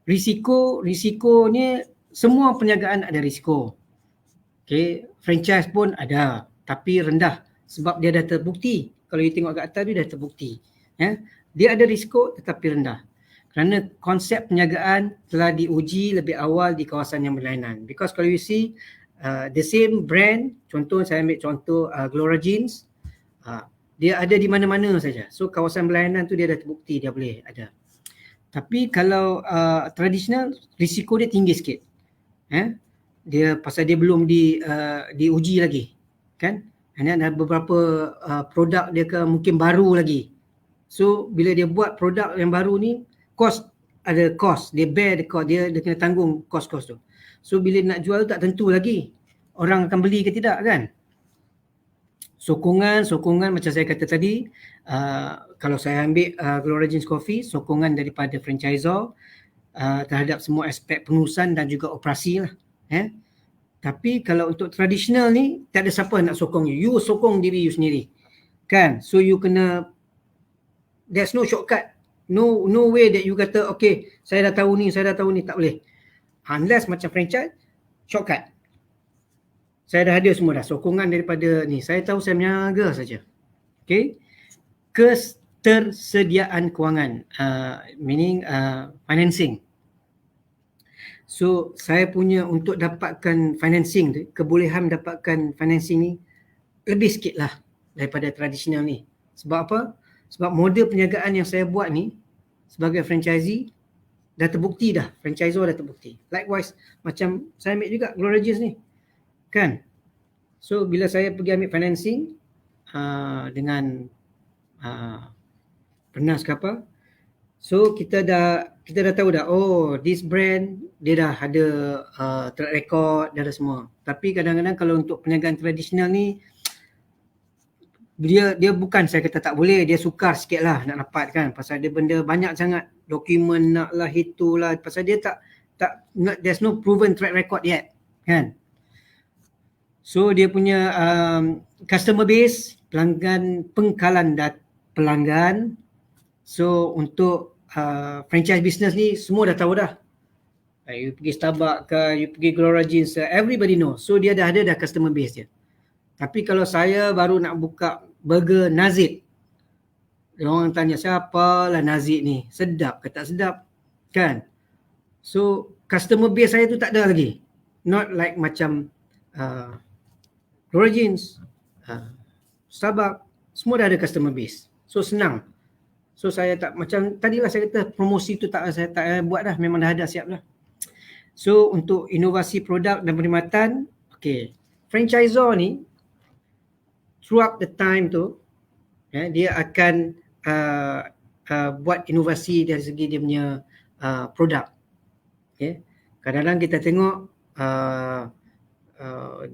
Risikonya, semua perniagaan ada risiko. Okay, franchise pun ada tapi rendah sebab dia dah terbukti. Kalau you tengok kat atas dia dah terbukti. Dia ada risiko tetapi rendah. Kerana konsep perniagaan telah diuji lebih awal di kawasan yang berlainan. Because kalau you see the same brand, contoh saya ambil contoh Gloria Jeans, dia ada di mana-mana saja. So kawasan berlainan tu dia dah terbukti dia boleh ada. Tapi kalau tradisional, risiko dia tinggi sikit. Dia pasal dia belum diuji lagi, kan? And then ada beberapa produk dia mungkin baru lagi. So bila dia buat produk yang baru ni, ada cost, dia bear the cost, dia kena tanggung cost tu. So bila nak jual tak tentu lagi orang akan beli ke tidak, kan? Sokongan macam saya kata tadi, kalau saya ambil Gloria Jeans Coffee, sokongan daripada franchisor terhadap semua aspek pengurusan dan juga operasi lah. Tapi kalau untuk tradisional ni, tak ada siapa nak sokong you. You sokong diri you sendiri, kan? So you kena, there's no shortcut. No way that you kata, okay, saya dah tahu ni, tak boleh. Unless macam franchise, shortcut. Saya dah ada semua dah, sokongan daripada ni. Saya tahu saya menjaga saja. Okay. Ketersediaan kewangan, meaning financing. So saya punya untuk dapatkan financing tu, kebolehan dapatkan financing ni lebih sikit lah daripada tradisional ni. Sebab apa? Sebab model perniagaan yang saya buat ni sebagai franchisee dah terbukti dah, franchisor dah terbukti. Likewise, macam saya ambil juga Gloria Jeans ni, kan? So bila saya pergi ambil financing dengan Pernas ke apa, so kita dah tahu dah, oh this brand dia dah ada track record, dia ada semua. Tapi kadang-kadang kalau untuk perniagaan tradisional ni, dia bukan saya kata tak boleh, dia sukar sikit lah nak dapat, kan, pasal dia benda banyak sangat, dokumen nak lah, itulah, pasal dia tak there's no proven track record yet, kan. So dia punya customer base pengkalan pelanggan. So untuk franchise business ni semua dah tahu dah. You pergi Starbucks ke, you pergi Gloria Jeans, everybody know. So dia dah ada customer base dia. Tapi kalau saya baru nak buka burger Nazid, orang tanya siapa lah Nazid ni, sedap ke tak sedap kan? So customer base saya tu tak ada lagi. Not like macam Gloria Jeans, Starbucks, semua dah ada customer base. So senang. So saya tak, macam tadilah saya kata promosi tu saya tak buat dah, memang dah ada siap dah. So untuk inovasi produk dan perkhidmatan, okay, franchisor ni throughout the time tu dia akan buat inovasi dari segi dia punya produk. Okay. Kadang-kadang kita tengok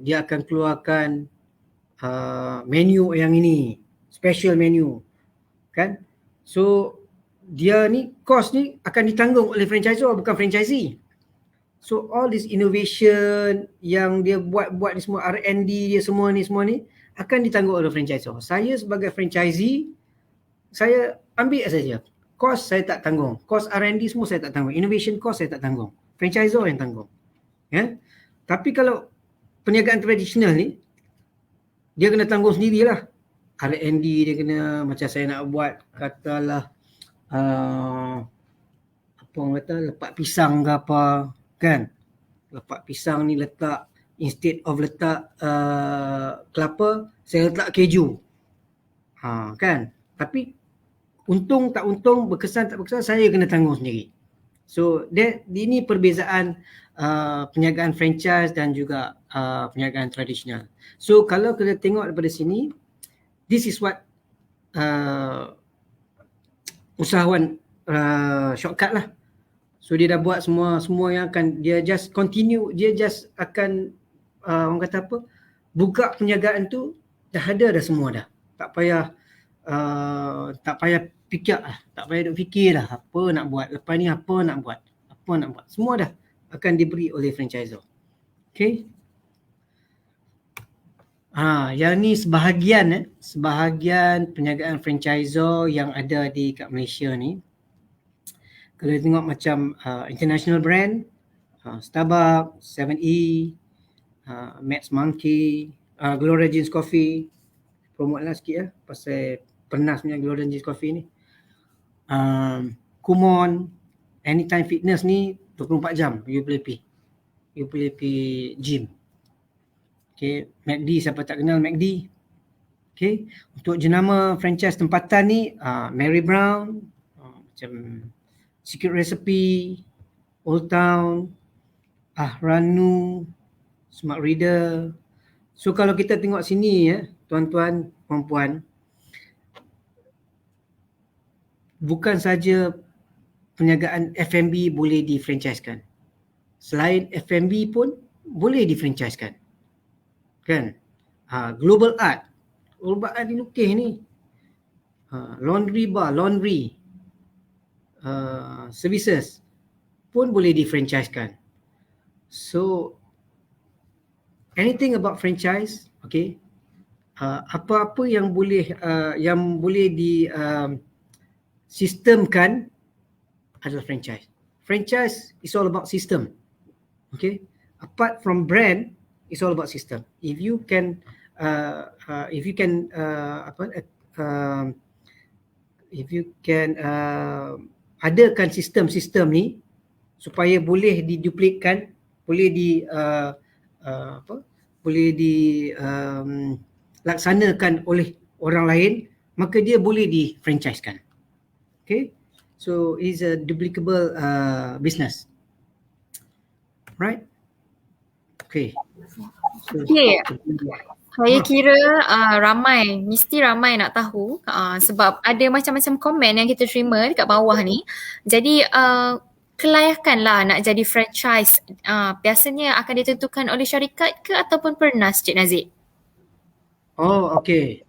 dia akan keluarkan menu yang ini, special menu kan. So dia ni cost ni akan ditanggung oleh franchisor, bukan franchisee. So all this innovation yang dia buat ni semua, R&D dia semua ni akan ditanggung oleh franchisor. Saya sebagai franchisee, saya ambil saja. Cost saya tak tanggung. Cost R&D semua saya tak tanggung. Innovation cost saya tak tanggung. Franchisor yang tanggung. Ya. Tapi kalau perniagaan tradisional ni, dia kena tanggung sendirilah. R&D dia kena, macam saya nak buat katalah apa orang kata, lepak pisang ke apa kan. Lepak pisang ni letak, instead of letak kelapa, saya letak keju. Kan. Tapi untung tak untung, berkesan tak berkesan, saya kena tanggung sendiri. So ini perbezaan perniagaan franchise dan juga perniagaan tradisional. So kalau kita tengok daripada sini, this is what usahawan shortcut lah. So dia dah buat semua yang akan, dia just continue, dia just akan orang kata apa, buka perniagaan tu dah ada dah semua dah. Tak payah fikir lah, tak payah duk fikir lah apa nak buat, lepas ni apa nak buat. Semua dah akan diberi oleh franchisor. Okay. Yang ni sebahagian perniagaan franchisor yang ada di kat Malaysia ni. Kalau tengok macam international brand, Starbucks, 7E, Max Monkey, Gloria Jeans Coffee, promote lah sikit ya, pasal penas punya Gloria Jeans Coffee ni. Kumon, Anytime Fitness ni 24 jam you boleh pergi gym. Okay, McD, siapa tak kenal McD. Okay, untuk jenama franchise tempatan ni, Mary Brown, macam Secret Recipe, Old Town, Ranu, Smart Reader. So kalau kita tengok sini ya, tuan-tuan, puan-puan, bukan saja perniagaan F&B boleh di-franchisekan. Selain F&B pun boleh di-franchisekan. Kan? Global Art dilukis ni. Laundry bar, laundry services pun boleh di-franchisekan. So anything about franchise, okay, apa-apa yang boleh di sistemkan adalah franchise. Franchise is all about system. Okay, apart from brand, it's all about system. If you can adakan sistem-sistem ni supaya boleh diduplikkan, boleh laksanakan oleh orang lain, maka dia boleh di-franchisekan. Okay, so it's a duplicable business, right? Okay. So, okay. Saya kira mesti ramai nak tahu sebab ada macam-macam komen yang kita terima dekat bawah ni. Jadi kelayakanlah nak jadi franchise biasanya akan ditentukan oleh syarikat ke ataupun pernas, Cik Nazid? Oh, okey.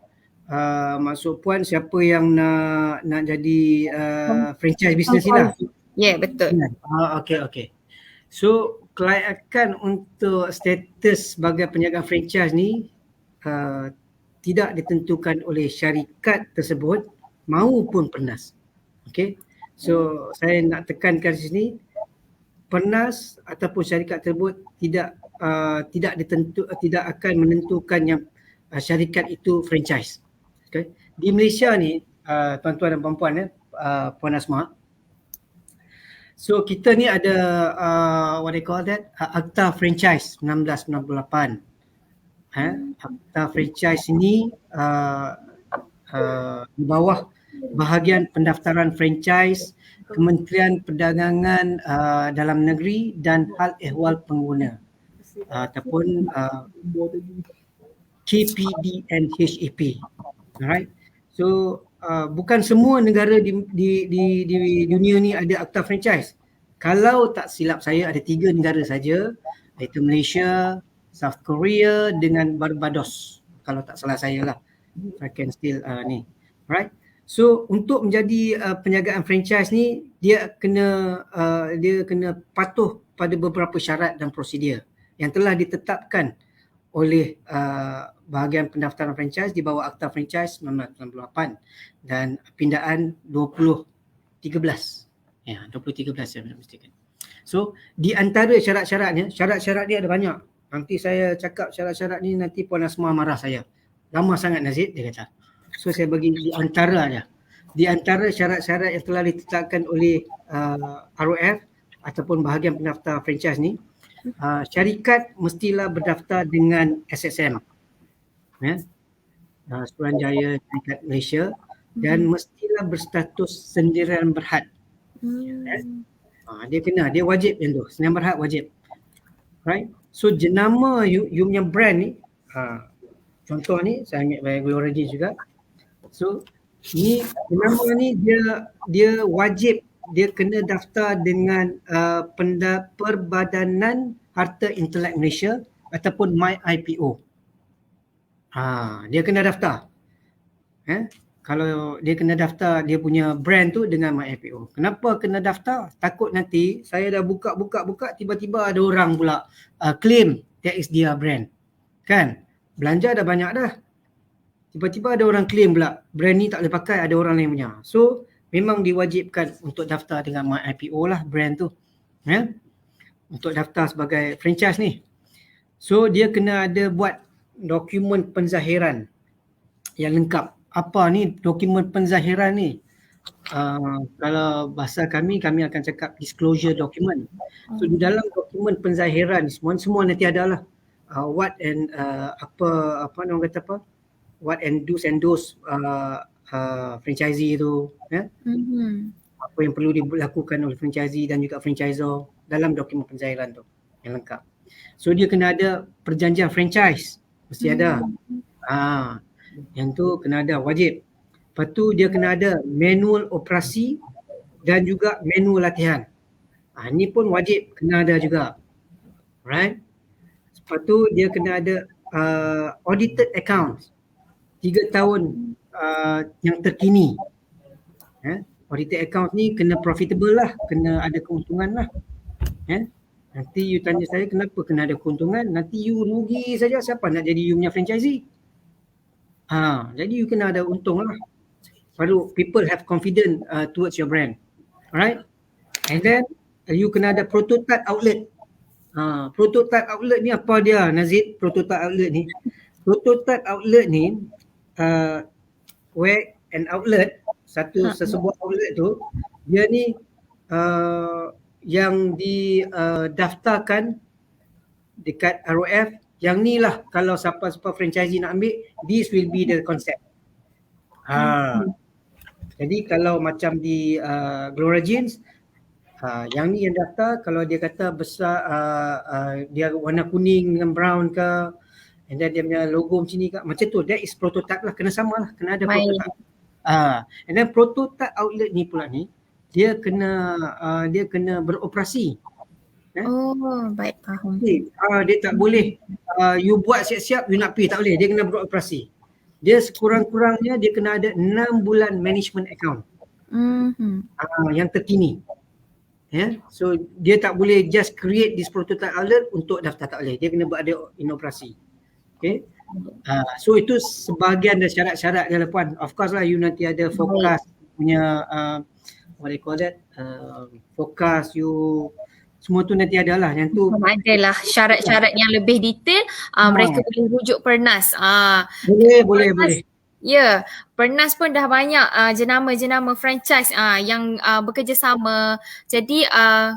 Maksud puan siapa yang nak jadi franchise business ni lah? Ya, betul. Okey. So kelayakan untuk status sebagai penjagaan franchise ni tidak ditentukan oleh syarikat tersebut maupun Pernas. Okay. So saya nak tekankan di sini, Pernas ataupun syarikat tersebut tidak tidak akan menentukan yang syarikat itu franchise. Okay. Di Malaysia ni tuan-tuan dan puan-puan Puan Asma, so kita ni ada what they call that, Akta Franchise 1998. Akta franchise ini di bawah bahagian pendaftaran franchise Kementerian Perdagangan Dalam Negeri dan Hal Ehwal Pengguna ataupun KPD and HEP. Alright. So bukan semua negara di dunia ni ada akta franchise. Kalau tak silap saya ada 3 negara saja, iaitu Malaysia, South Korea dengan Barbados, kalau tak salah saya lah. I can still ni. Right. So untuk menjadi penjagaan franchise ni dia kena patuh pada beberapa syarat dan prosedur yang telah ditetapkan oleh bahagian pendaftaran franchise di bawah Akta Franchise 1998 dan pindaan 2013. Ya, 2013 saya mestikan. So di antara syarat-syaratnya ada banyak. Nanti saya cakap syarat-syarat ni nanti Puan Asma marah saya. Lama sangat Nazid dia kata. So saya bagi di antara aja. Di antara syarat-syarat yang telah ditetapkan oleh ROF ataupun bahagian pendaftar franchise ni, syarikat mestilah berdaftar dengan SSM. Suruhanjaya Syarikat Malaysia, dan mestilah berstatus sendirian berhad. Dia wajib yang tu, sendirian berhad wajib. Right? So jenama you punya brand ni, contoh ni saya ambil by Gloria Jeans juga. So ni jenama ni dia wajib, dia kena daftar dengan Perbadanan Harta Intelek Malaysia ataupun MyIPO. Dia kena daftar. Kalau dia kena daftar dia punya brand tu dengan MyIPO. Kenapa kena daftar? Takut nanti saya dah buka tiba-tiba ada orang pula claim that is dia brand. Kan? Belanja dah banyak dah. Tiba-tiba ada orang claim pula brand ni tak boleh pakai, ada orang lain punya. So memang diwajibkan untuk daftar dengan MyIPO lah brand tu. Untuk daftar sebagai franchise ni. So dia kena ada buat dokumen penzahiran yang lengkap. Apa ni dokumen penzahiran ni? Kalau bahasa kami akan cakap disclosure document. So di dalam dokumen penzahiran ni semua nanti ada lah. What and apa orang kata apa? What and do's and don'ts franchisee tu, apa yang perlu dilakukan oleh franchisee dan juga franchisor dalam dokumen penzahiran tu yang lengkap. So dia kena ada perjanjian franchise, mesti ada. Yang tu kena ada, wajib. Lepas tu dia kena ada manual operasi dan juga manual latihan. Ni pun wajib kena ada juga. Right? Lepas tu dia kena ada audited accounts 3 tahun yang terkini. Audited account ni kena profitable lah, kena ada keuntungan lah. Nanti you tanya saya kenapa kena ada keuntungan, nanti you rugi saja, siapa nak jadi you punya franchisee? Jadi you kena ada untung lah. Baru people have confidence towards your brand. Alright? And then you kena ada prototype outlet. Prototype outlet ni apa dia Nazid? Prototype outlet ni where an outlet, sesebuah outlet tu dia ni yang didaftarkan dekat ROF. Yang ni lah kalau siapa franchisee nak ambil, this will be the concept. Jadi kalau macam di Gloria Jeans, yang ni yang daftar, kalau dia kata besar, dia warna kuning dengan brown ke, and then dia punya logo macam ni ke, macam tu, that is prototype lah, kena sama lah, kena ada prototype. And then prototype outlet ni pula ni, dia kena beroperasi. Baik, faham. Dia tak boleh you buat siap-siap you nak pergi, tak boleh, dia kena beroperasi. Dia sekurang-kurangnya dia kena ada 6 bulan management account yang terkini. So dia tak boleh just create this prototype outlet untuk daftar, tak boleh, dia kena berada in operasi. Okay. So itu sebahagian dari syarat-syarat dia lah puan. Of course lah you nanti ada fokus punya what they call that, fokus you semua tu nanti ada lah. Yang tu Adalah syarat-syarat yang lebih detail, mereka boleh rujuk Pernas. Boleh. Ya, Pernas pun dah banyak jenama-jenama franchise yang bekerjasama. Jadi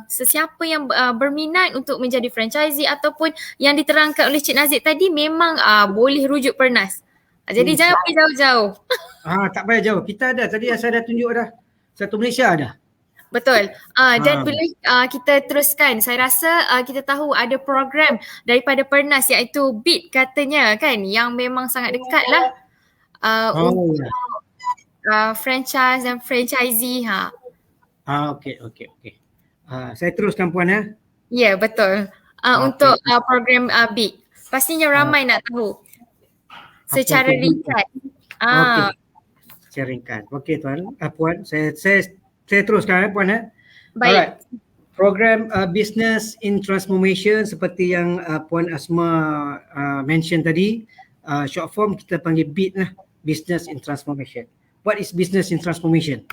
sesiapa yang berminat untuk menjadi franchisee ataupun yang diterangkan oleh Cik Nazib tadi memang boleh rujuk Pernas. Jadi jangan pergi jauh-jauh. Tak payah jauh. Kita ada tadi saya dah tunjuk dah. Satu Malaysia ada. Betul. Dan boleh kita teruskan. Saya rasa kita tahu ada program daripada Pernas iaitu BIT katanya kan, yang memang sangat dekat lah untuk franchise dan franchisee. Okey. Saya teruskan puan ya. Ya, betul. Untuk program BIT. Pastinya ramai nak tahu. Secara ringkas. Okey. Secara ringkas. Okey tuan, puan, saya teruskan puan ya. Baik. Alright. Program Business in Transformation seperti yang Puan Asma mention tadi, short form kita panggil BIT lah, Business in Transformation. What is Business in Transformation?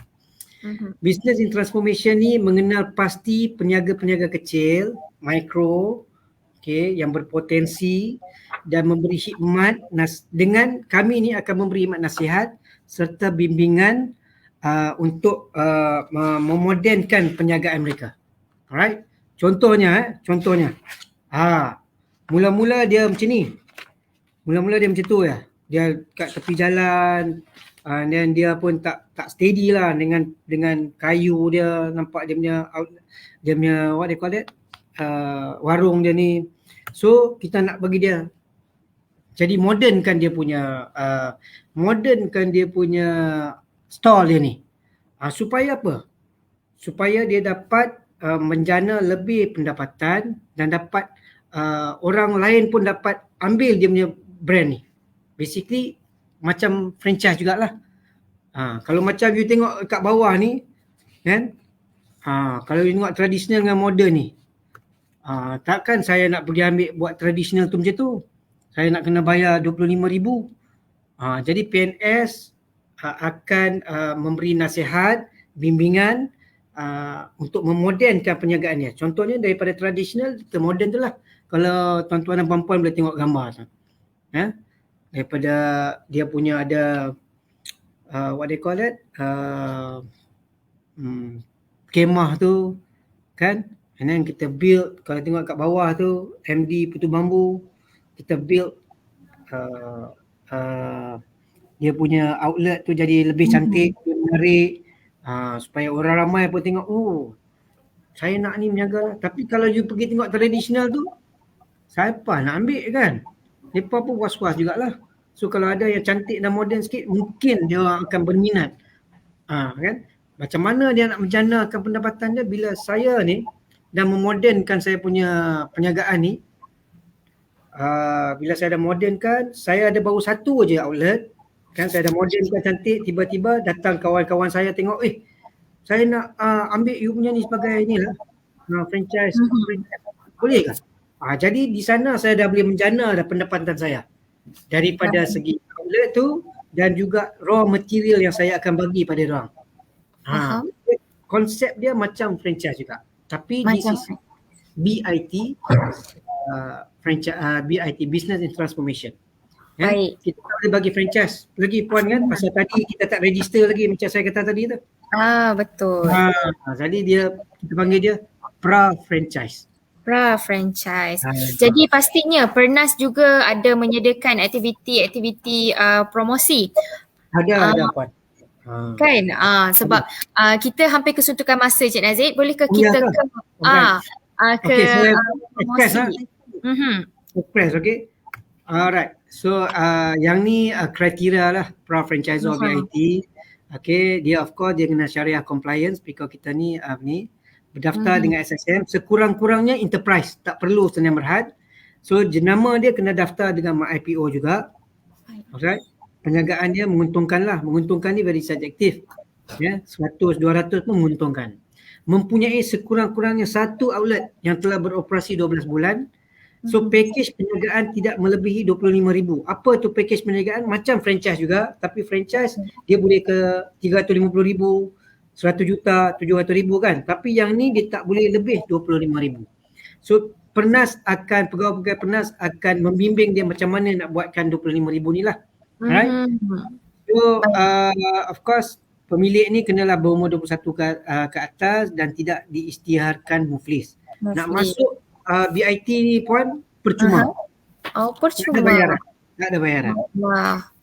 Business in Transformation ni mengenal pasti peniaga-peniaga kecil, mikro, yang berpotensi dan memberi khidmat dengan kami ni akan memberi khidmat nasihat serta bimbingan untuk memodenkan perniagaan mereka. Alright. Contohnya, mula-mula dia macam ni. Mula-mula dia macam tu ya. Dia kat tepi jalan, dan dia pun tak steady lah dengan kayu dia, nampak dia punya what they call it, warung dia ni. So kita nak bagi dia jadi modernkan dia punya stall dia ni. Supaya apa? Supaya dia dapat menjana lebih pendapatan dan dapat orang lain pun dapat ambil dia punya brand ni. Basically macam franchise jugalah. Kalau macam you tengok kat bawah ni kan, kalau you tengok tradisional dengan moden ni, takkan saya nak pergi ambil buat tradisional tu macam tu. Saya nak kena bayar 25,000. Jadi PNS akan memberi nasihat, bimbingan untuk memodenkan perniagaannya. Contohnya daripada tradisional ke moden tu lah. Kalau tuan-tuan dan puan-puan boleh tengok gambar tu. Daripada dia punya ada what they call it, kemah tu kan. And then kita build, kalau tengok kat bawah tu MD Putu Bambu, kita build dia punya outlet tu jadi lebih cantik, menarik, supaya orang ramai pun tengok, oh saya nak ni menjaga lah. Tapi kalau you pergi tengok tradisional tu, siapa nak ambil kan? Mereka pun was-was jugalah. So kalau ada yang cantik dan moden sikit, mungkin dia akan berminat. Kan? Macam mana dia nak menjanakan pendapatan dia bila saya ni dan memodenkan saya punya perniagaan ni. Bila saya dah modernkan, saya ada baru satu je outlet. Kan saya dah modernkan cantik, tiba-tiba datang kawan-kawan saya tengok, saya nak ambil you punya ni sebagai ni lah, franchise. Boleh ke? Jadi di sana saya dah boleh menjana dah pendapatan saya daripada segi outlet tu dan juga raw material yang saya akan bagi pada orang. Konsep dia macam franchise juga. Tapi this is BIT, BIT, Business in Transformation. Baik. Kita tak boleh bagi franchise lagi puan kan, pasal tadi kita tak register lagi macam saya kata tadi tu. Betul. Jadi kita panggil dia pra-franchise. Pra-franchise. Jadi pastinya Pernas juga ada menyediakan aktiviti promosi. Ada puan. Kan? Sebab kita hampir kesuntukan masa, Cik Nazib. Bolehkah kita ke promosi? Express, okay. Alright. So yang ni kriteria lah pra-franchisor BIT. Okay, dia of course dia kena syariah compliance because kita ni berdaftar dengan SSM, sekurang-kurangnya enterprise, tak perlu Sdn Bhd. So jenama dia kena daftar dengan IPO juga. Alright. Perniagaan dia menguntungkan ni very subjektif. 100, 200 pun menguntungkan. Mempunyai sekurang-kurangnya satu outlet yang telah beroperasi 12 bulan So package perniagaan tidak melebihi 25,000. Apa tu package perniagaan? Macam franchise juga, tapi franchise dia boleh ke 350,000, 100 juta, 700,000 kan. Tapi yang ni dia tak boleh lebih 25,000. So Pernas akan, pegawai-pegawai Pernas akan membimbing dia macam mana nak buatkan 25,000 ni lah. Alright. So of course pemilik ni kenalah berumur 21 ke atas dan tidak diisytiharkan muflis. Nak masuk BIT ni puan percuma. Oh, Tak ada percuma. bayaran. Tak ada bayaran. Wah.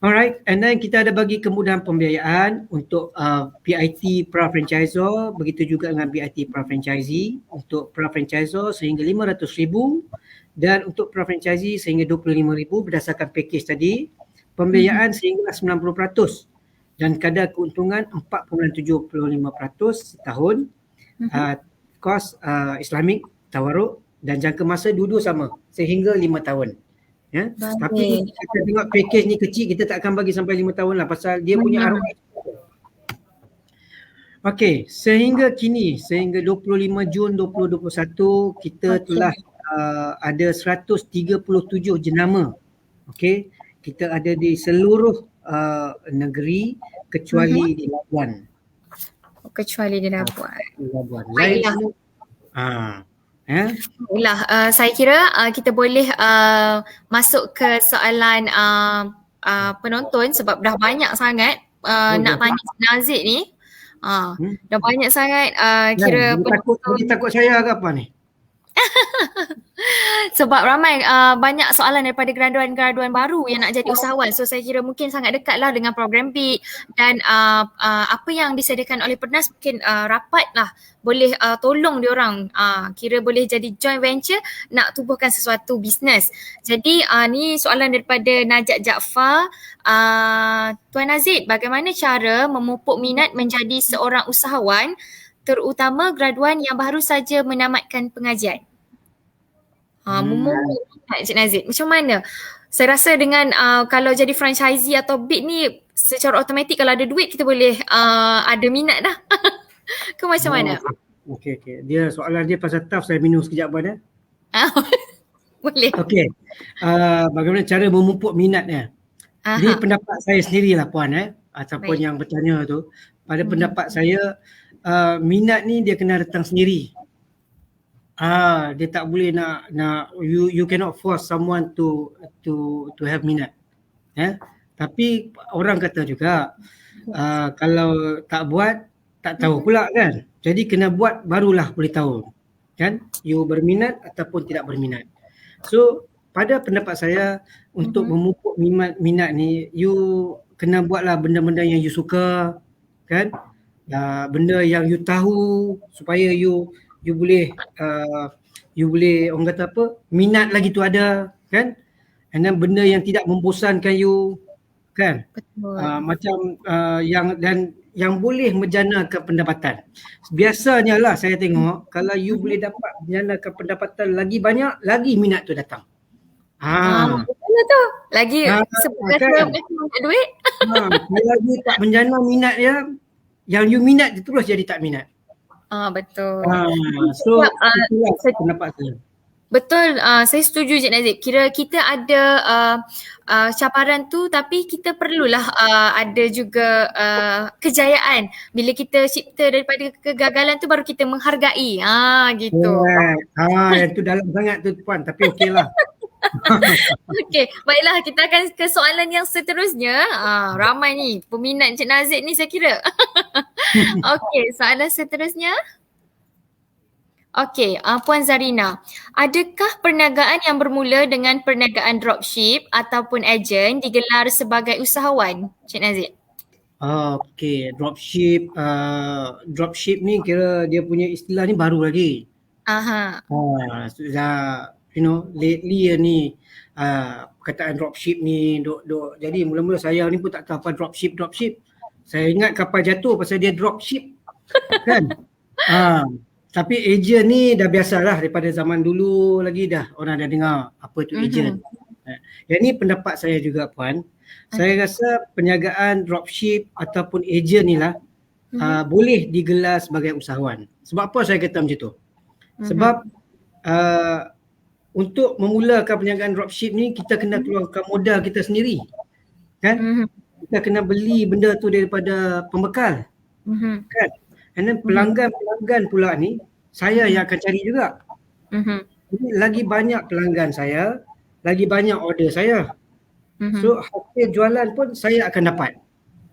Alright, and then kita ada bagi kemudahan pembiayaan untuk PIT pra-franchisor, begitu juga dengan BIT pra-franchisee. Untuk pra-franchisor sehingga 500,000 dan untuk pra-franchisee sehingga 25,000 berdasarkan package tadi. Pembiayaan sehingga 90% dan kadar keuntungan 4.75% setahun. Kos Islamic tawaruk dan jangka masa dua-dua sama sehingga 5 tahun. Ya. Tapi kita tengok package ni kecil, kita tak akan bagi sampai 5 tahun lah pasal dia punya ROI. Okey, sehingga kini, sehingga 25 Jun 2021 kita telah ada 137 jenama. Okey, kita ada di seluruh negeri kecuali di Labuan. Kecuali di Labuan. Labuan. Baiklah. Ya. Saya kira kita boleh masuk ke soalan penonton sebab dah banyak sangat nak tanya Nazid ni. Dah banyak sangat kira dia takut saya ke apa ni? sebab ramai banyak soalan daripada graduan-graduan baru yang nak jadi usahawan. So saya kira mungkin sangat dekatlah dengan program BIG dan apa yang disediakan oleh Pernas mungkin rapat lah boleh tolong diorang kira boleh jadi joint venture nak tubuhkan sesuatu bisnes. Jadi ni soalan daripada Najat Jaafar. Tuan Nazid, bagaimana cara memupuk minat menjadi seorang usahawan terutama graduan yang baru saja menamatkan pengajian? Memupuk minat Cik Nazid, macam mana? Saya rasa dengan kalau jadi franchisee atau BIG ni secara automatik kalau ada duit kita boleh ada minat dah. Ke macam mana? Okey. Dia soalan dia pasal tough, saya minum sekejap puan ya. Boleh. Okey. Bagaimana cara memupuk minatnya? Ini pendapat saya sendirilah puan ataupun yang bertanya tu. Pada pendapat saya minat ni dia kena datang sendiri. Dia tak boleh nak you cannot force someone to have minat. Tapi orang kata juga kalau tak buat tak tahu pula kan. Jadi kena buat barulah boleh tahu. Kan? You berminat ataupun tidak berminat. So pada pendapat saya untuk memupuk minat ni you kena buatlah benda-benda yang you suka kan. Benda yang you tahu supaya you boleh orang kata apa, minat lagi tu ada kan, and then benda yang tidak membosankan you kan. Macam yang boleh menjanakan pendapatan. Biasanya lah saya tengok kalau you boleh dapat menjanakan pendapatan lagi banyak, lagi minat tu datang. Betul tu. Lagi sebab kan? Duit. Kalau you tak menjana minat dia, yang you minat dia terus jadi tak minat. Betul. So itulah pendapat saya. Betul, saya setuju Cik Nazid. Kira kita ada cabaran tu tapi kita perlulah ada juga kejayaan. Bila kita cipta daripada kegagalan tu baru kita menghargai. Gitu. Yang tu dalam sangat tu puan, tapi okeylah. Okey, baiklah kita akan ke soalan yang seterusnya. Ramai ni peminat Cik Nazid ni saya kira. Okey, soalan seterusnya. Okey, Puan Zarina, adakah perniagaan yang bermula dengan perniagaan dropship ataupun ejen digelar sebagai usahawan, Cik Nazid? Okey, dropship ni kira dia punya istilah ni baru lagi. Sudah lately ni perkataan dropship ni jadi mula-mula saya ni pun tak tahu apa dropship. Saya ingat kapal jatuh pasal dia dropship kan. Tapi ejen ni dah biasalah daripada zaman dulu lagi dah orang dah dengar apa tu ejen. Yang ni pendapat saya juga puan. Saya rasa perniagaan dropship ataupun ejen ni lah boleh digelar sebagai usahawan. Sebab apa saya kata macam tu? Sebab untuk memulakan perniagaan dropship ni kita kena keluarkan modal kita sendiri. Kan? Kita kena beli benda tu daripada pembekal. Kan? And then pelanggan-pelanggan pula ni saya yang akan cari juga. Jadi lagi banyak pelanggan saya, lagi banyak order saya. So hasil jualan pun saya akan dapat.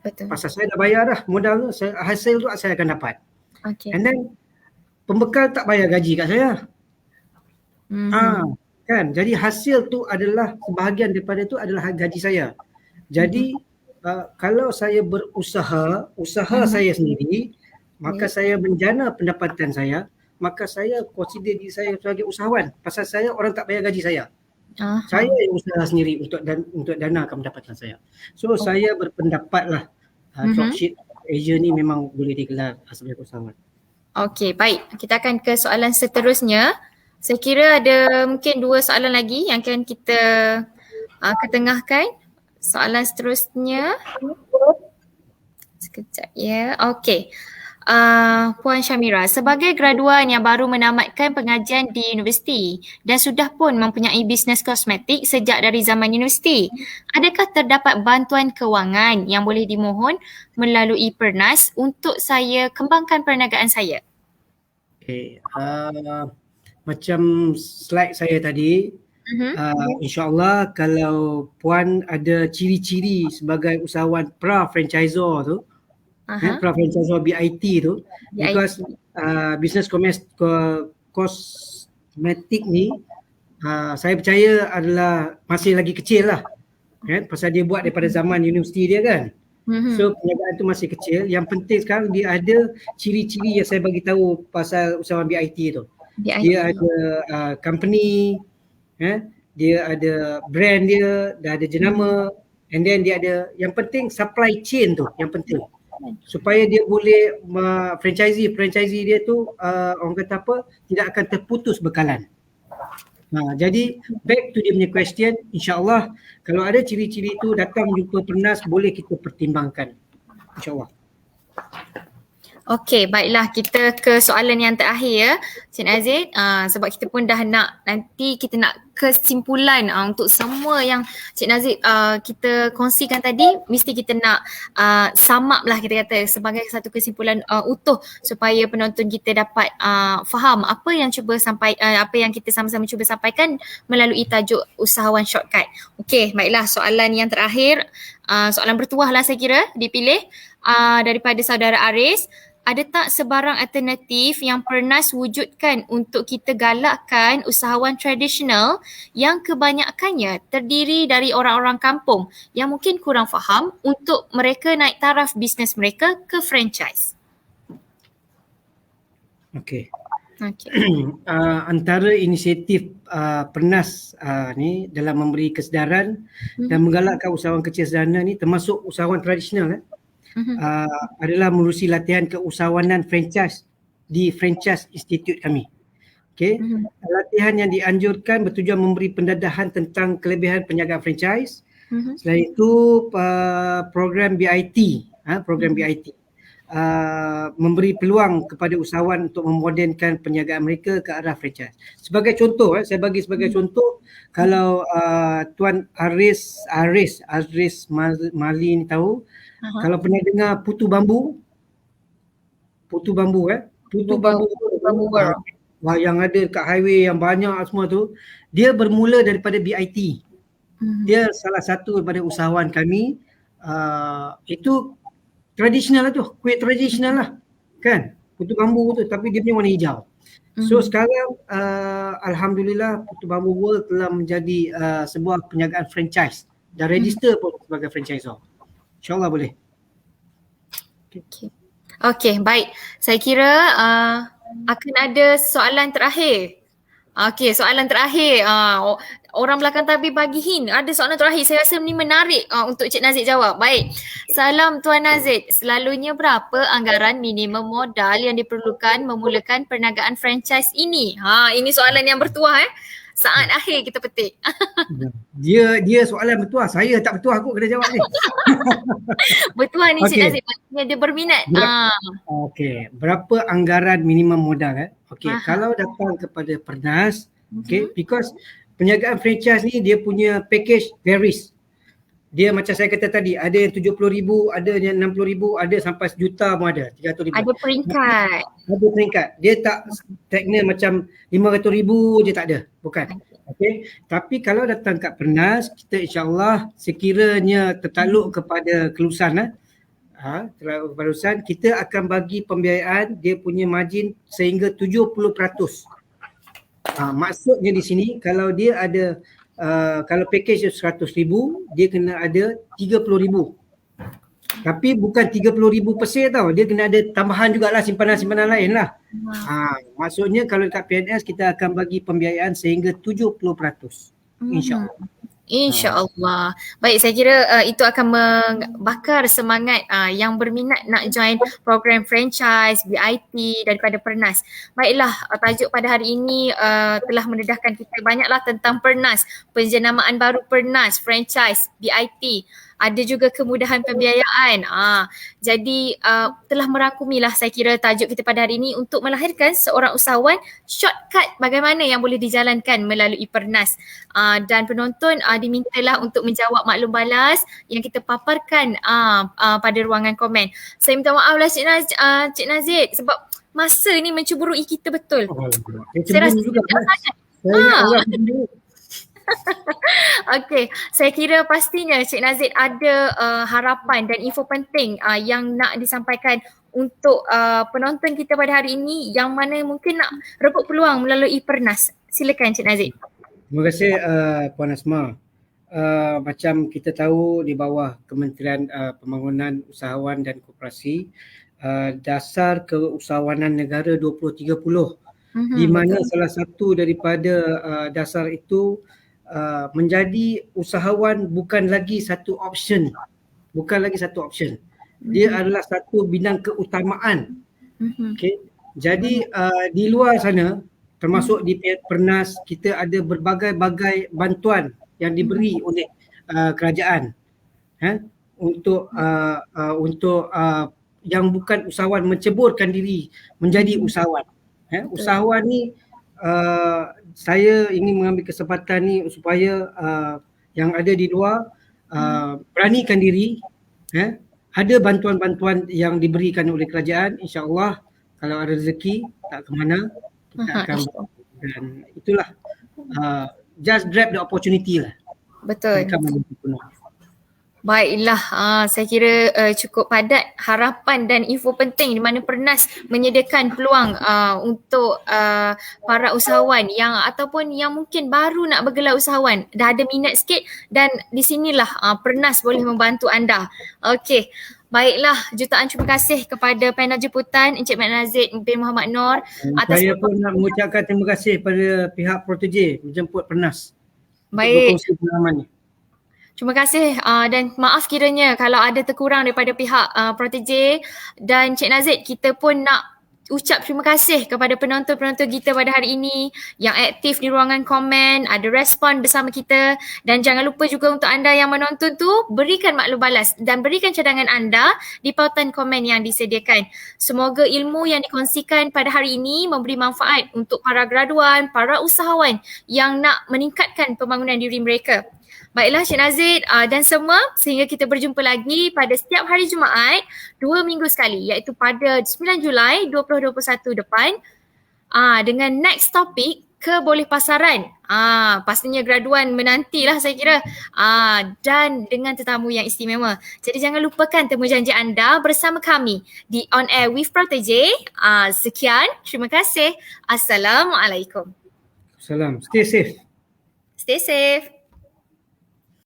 Betul. Pasal saya dah bayar dah modal tu, hasil tu saya akan dapat. Okay. And then pembekal tak bayar gaji kat saya. Kan? Jadi hasil tu adalah sebahagian daripada tu adalah gaji saya. Jadi kalau saya berusaha, saya sendiri, maka saya menjana pendapatan saya, maka saya consider diri saya sebagai usahawan. Pasal saya orang tak bayar gaji saya. Saya yang usaha sendiri untuk danakan pendapatan saya. So saya berpendapatlah dropship Asia ni memang boleh digelar sebagai usahawan. Okey, baik. Kita akan ke soalan seterusnya. Saya kira ada mungkin 2 soalan lagi yang akan kita ketengahkan. Soalan seterusnya. Sekejap ya. Okey. Puan Syamira, sebagai graduan yang baru menamatkan pengajian di universiti dan sudah pun mempunyai bisnes kosmetik sejak dari zaman universiti, adakah terdapat bantuan kewangan yang boleh dimohon melalui Pernas untuk saya kembangkan perniagaan saya? Okay. Macam slide saya tadi, insyaAllah kalau Puan ada ciri-ciri sebagai usahawan pra-franchisor tu, pra-franchisor BIT tu, because business kosmetik ni saya percaya adalah masih lagi kecil lah, kan? Pasal dia buat daripada zaman universiti dia kan. So perniagaan tu masih kecil. Yang penting sekarang dia ada ciri-ciri yang saya bagi tahu pasal usahawan BIT tu. Dia ada company, dia ada brand dia, dah ada jenama, and then dia ada, yang penting supply chain tu yang penting. Supaya dia boleh franchisee dia tu orang kata apa, tidak akan terputus bekalan. Jadi back to dia punya question, insyaAllah kalau ada ciri-ciri tu datang jumpa Pernas, boleh kita pertimbangkan, insyaAllah. Okey, baiklah, kita ke soalan yang terakhir ya, Cik Nazid. Sebab kita pun dah nak, nanti kita nak kesimpulan untuk semua yang Cik Nazid kita kongsikan tadi, mesti kita nak sum up lah, kita kata sebagai satu kesimpulan utuh supaya penonton kita dapat faham apa yang apa yang kita sama-sama cuba sampaikan melalui tajuk Usahawan Shortcut. Okey, baiklah, soalan yang terakhir, soalan bertuah lah saya kira dipilih daripada saudara Aris. Ada tak sebarang alternatif yang Pernas wujudkan untuk kita galakkan usahawan tradisional yang kebanyakannya terdiri dari orang-orang kampung yang mungkin kurang faham untuk mereka naik taraf bisnes mereka ke franchise? Okey. Antara inisiatif Pernas ni dalam memberi kesedaran dan menggalakkan usahawan kecil sederhana ni, termasuk usahawan tradisional adalah menerusi latihan keusahawanan franchise di Franchise Institute kami. Okay. Latihan yang dianjurkan bertujuan memberi pendedahan tentang kelebihan perniagaan franchise. Selain itu program BIT, memberi peluang kepada usahawan untuk memodenkan perniagaan mereka ke arah franchise. Sebagai contoh, saya bagi sebagai contoh, kalau Tuan Aris Mali ni tahu, kalau pernah dengar Putu Bambu yang ada kat highway yang banyak semua tu, dia bermula daripada BIT. Dia salah satu daripada usahawan kami. Itu tradisional lah tu, kuih tradisional lah kan, Putu Bambu tu, tapi dia punya warna hijau. So sekarang Alhamdulillah Putu Bambu World telah menjadi sebuah perniagaan franchise, dah register pun sebagai franchisor. InsyaAllah boleh. Okey, baik. Saya kira akan ada soalan terakhir. Okey, soalan terakhir. Orang belakang tabir bagi hint. Ada soalan terakhir. Saya rasa ni menarik untuk Cik Nazid jawab. Baik. Salam Tuan Nazid. Selalunya berapa anggaran minimum modal yang diperlukan memulakan perniagaan franchise ini? Ini soalan yang bertuah saat akhir kita petik. Dia soalan bertuah, saya tak bertuah aku kena jawab ni. Bertuah ni Cik Nazid, maksudnya dia berminat. Okey, berapa anggaran minimum modal Okey, kalau datang kepada Pernas, Okay, because perniagaan franchise ni dia punya package varies. Dia macam saya kata tadi, ada yang 70,000, ada yang 60,000, ada sampai sejuta pun ada, 300,000. Ada peringkat. Ada peringkat. Dia tak stagnan macam 500,000 je, tak ada. Bukan. Okay. Tapi kalau datang kat Pernas, kita insyaAllah sekiranya tertakluk kepada kelulusan, terlalu kelulusan, kita akan bagi pembiayaan dia punya margin sehingga 70%. Maksudnya di sini kalau dia ada kalau package 100,000, dia kena ada 30,000. Tapi bukan 30,000 per tau. Dia kena ada tambahan jugalah simpanan-simpanan lain lah. Maksudnya kalau dekat PNS kita akan bagi pembiayaan sehingga 70%. InsyaAllah. InsyaAllah. Baik, saya kira itu akan membakar semangat yang berminat nak join program franchise, BIP daripada Pernas. Baiklah, tajuk pada hari ini telah mendedahkan kita banyaklah tentang Pernas, penjenamaan baru Pernas, franchise, BIP. Ada juga kemudahan pembiayaan. Jadi telah merangkumilah saya kira tajuk kita pada hari ini untuk melahirkan seorang usahawan, shortcut bagaimana yang boleh dijalankan melalui Pernas. Dan penonton dimintalah untuk menjawab maklum balas yang kita paparkan pada ruangan komen. Saya minta maaf lah Cik Nazid sebab masa ni menceburui kita betul. Saya rasa juga. Okey, saya kira pastinya Cik Nazid ada harapan dan info penting yang nak disampaikan untuk penonton kita pada hari ini yang mana mungkin nak rebut peluang melalui Pernas. Silakan Cik Nazid. Terima kasih Puan Asma. Macam kita tahu di bawah Kementerian Pembangunan Usahawan dan Koperasi, dasar keusahawanan negara 2030 di mana salah satu daripada dasar itu menjadi usahawan bukan lagi satu option. Dia adalah satu bidang keutamaan. Okay. Jadi di luar sana termasuk di Pernas kita ada berbagai-bagai bantuan yang diberi oleh kerajaan untuk yang bukan usahawan menceburkan diri menjadi usahawan. Usahawan ni saya ingin mengambil kesempatan ni supaya yang ada di luar beranikan diri. Ada bantuan-bantuan yang diberikan oleh kerajaan, insya-Allah kalau ada rezeki tak ke mana kita akan, dan itulah just grab the opportunity lah. Betul. Baiklah, saya kira cukup padat harapan dan info penting di mana Pernas menyediakan peluang untuk para usahawan yang ataupun yang mungkin baru nak bergelar usahawan, dah ada minat sikit, dan di sinilah Pernas boleh membantu anda. Okey. Baiklah, jutaan terima kasih kepada panel jemputan Encik Mat Nazid bin Muhammad Noor. Saya pun nak mengucapkan terima kasih pada pihak Protege menjemput Pernas. Baik. Untuk berkongsi pengalaman ni. Terima kasih dan maaf kiranya kalau ada terkurang daripada pihak Protege, dan Cik Nazid, kita pun nak ucap terima kasih kepada penonton-penonton kita pada hari ini yang aktif di ruangan komen, ada respon bersama kita, dan jangan lupa juga untuk anda yang menonton tu berikan maklum balas dan berikan cadangan anda di pautan komen yang disediakan. Semoga ilmu yang dikongsikan pada hari ini memberi manfaat untuk para graduan, para usahawan yang nak meningkatkan pembangunan diri mereka. Baiklah Cik Nazid dan semua, sehingga kita berjumpa lagi pada setiap hari Jumaat 2 minggu sekali, iaitu pada 9 Julai 2021 depan dengan next topik kebolehpasaran. Pastinya graduan menantilah saya kira, dan dengan tetamu yang istimewa. Jadi jangan lupakan temu janji anda bersama kami di On Air with Protege. Sekian, terima kasih. Assalamualaikum. Salam. Stay safe. Stay safe.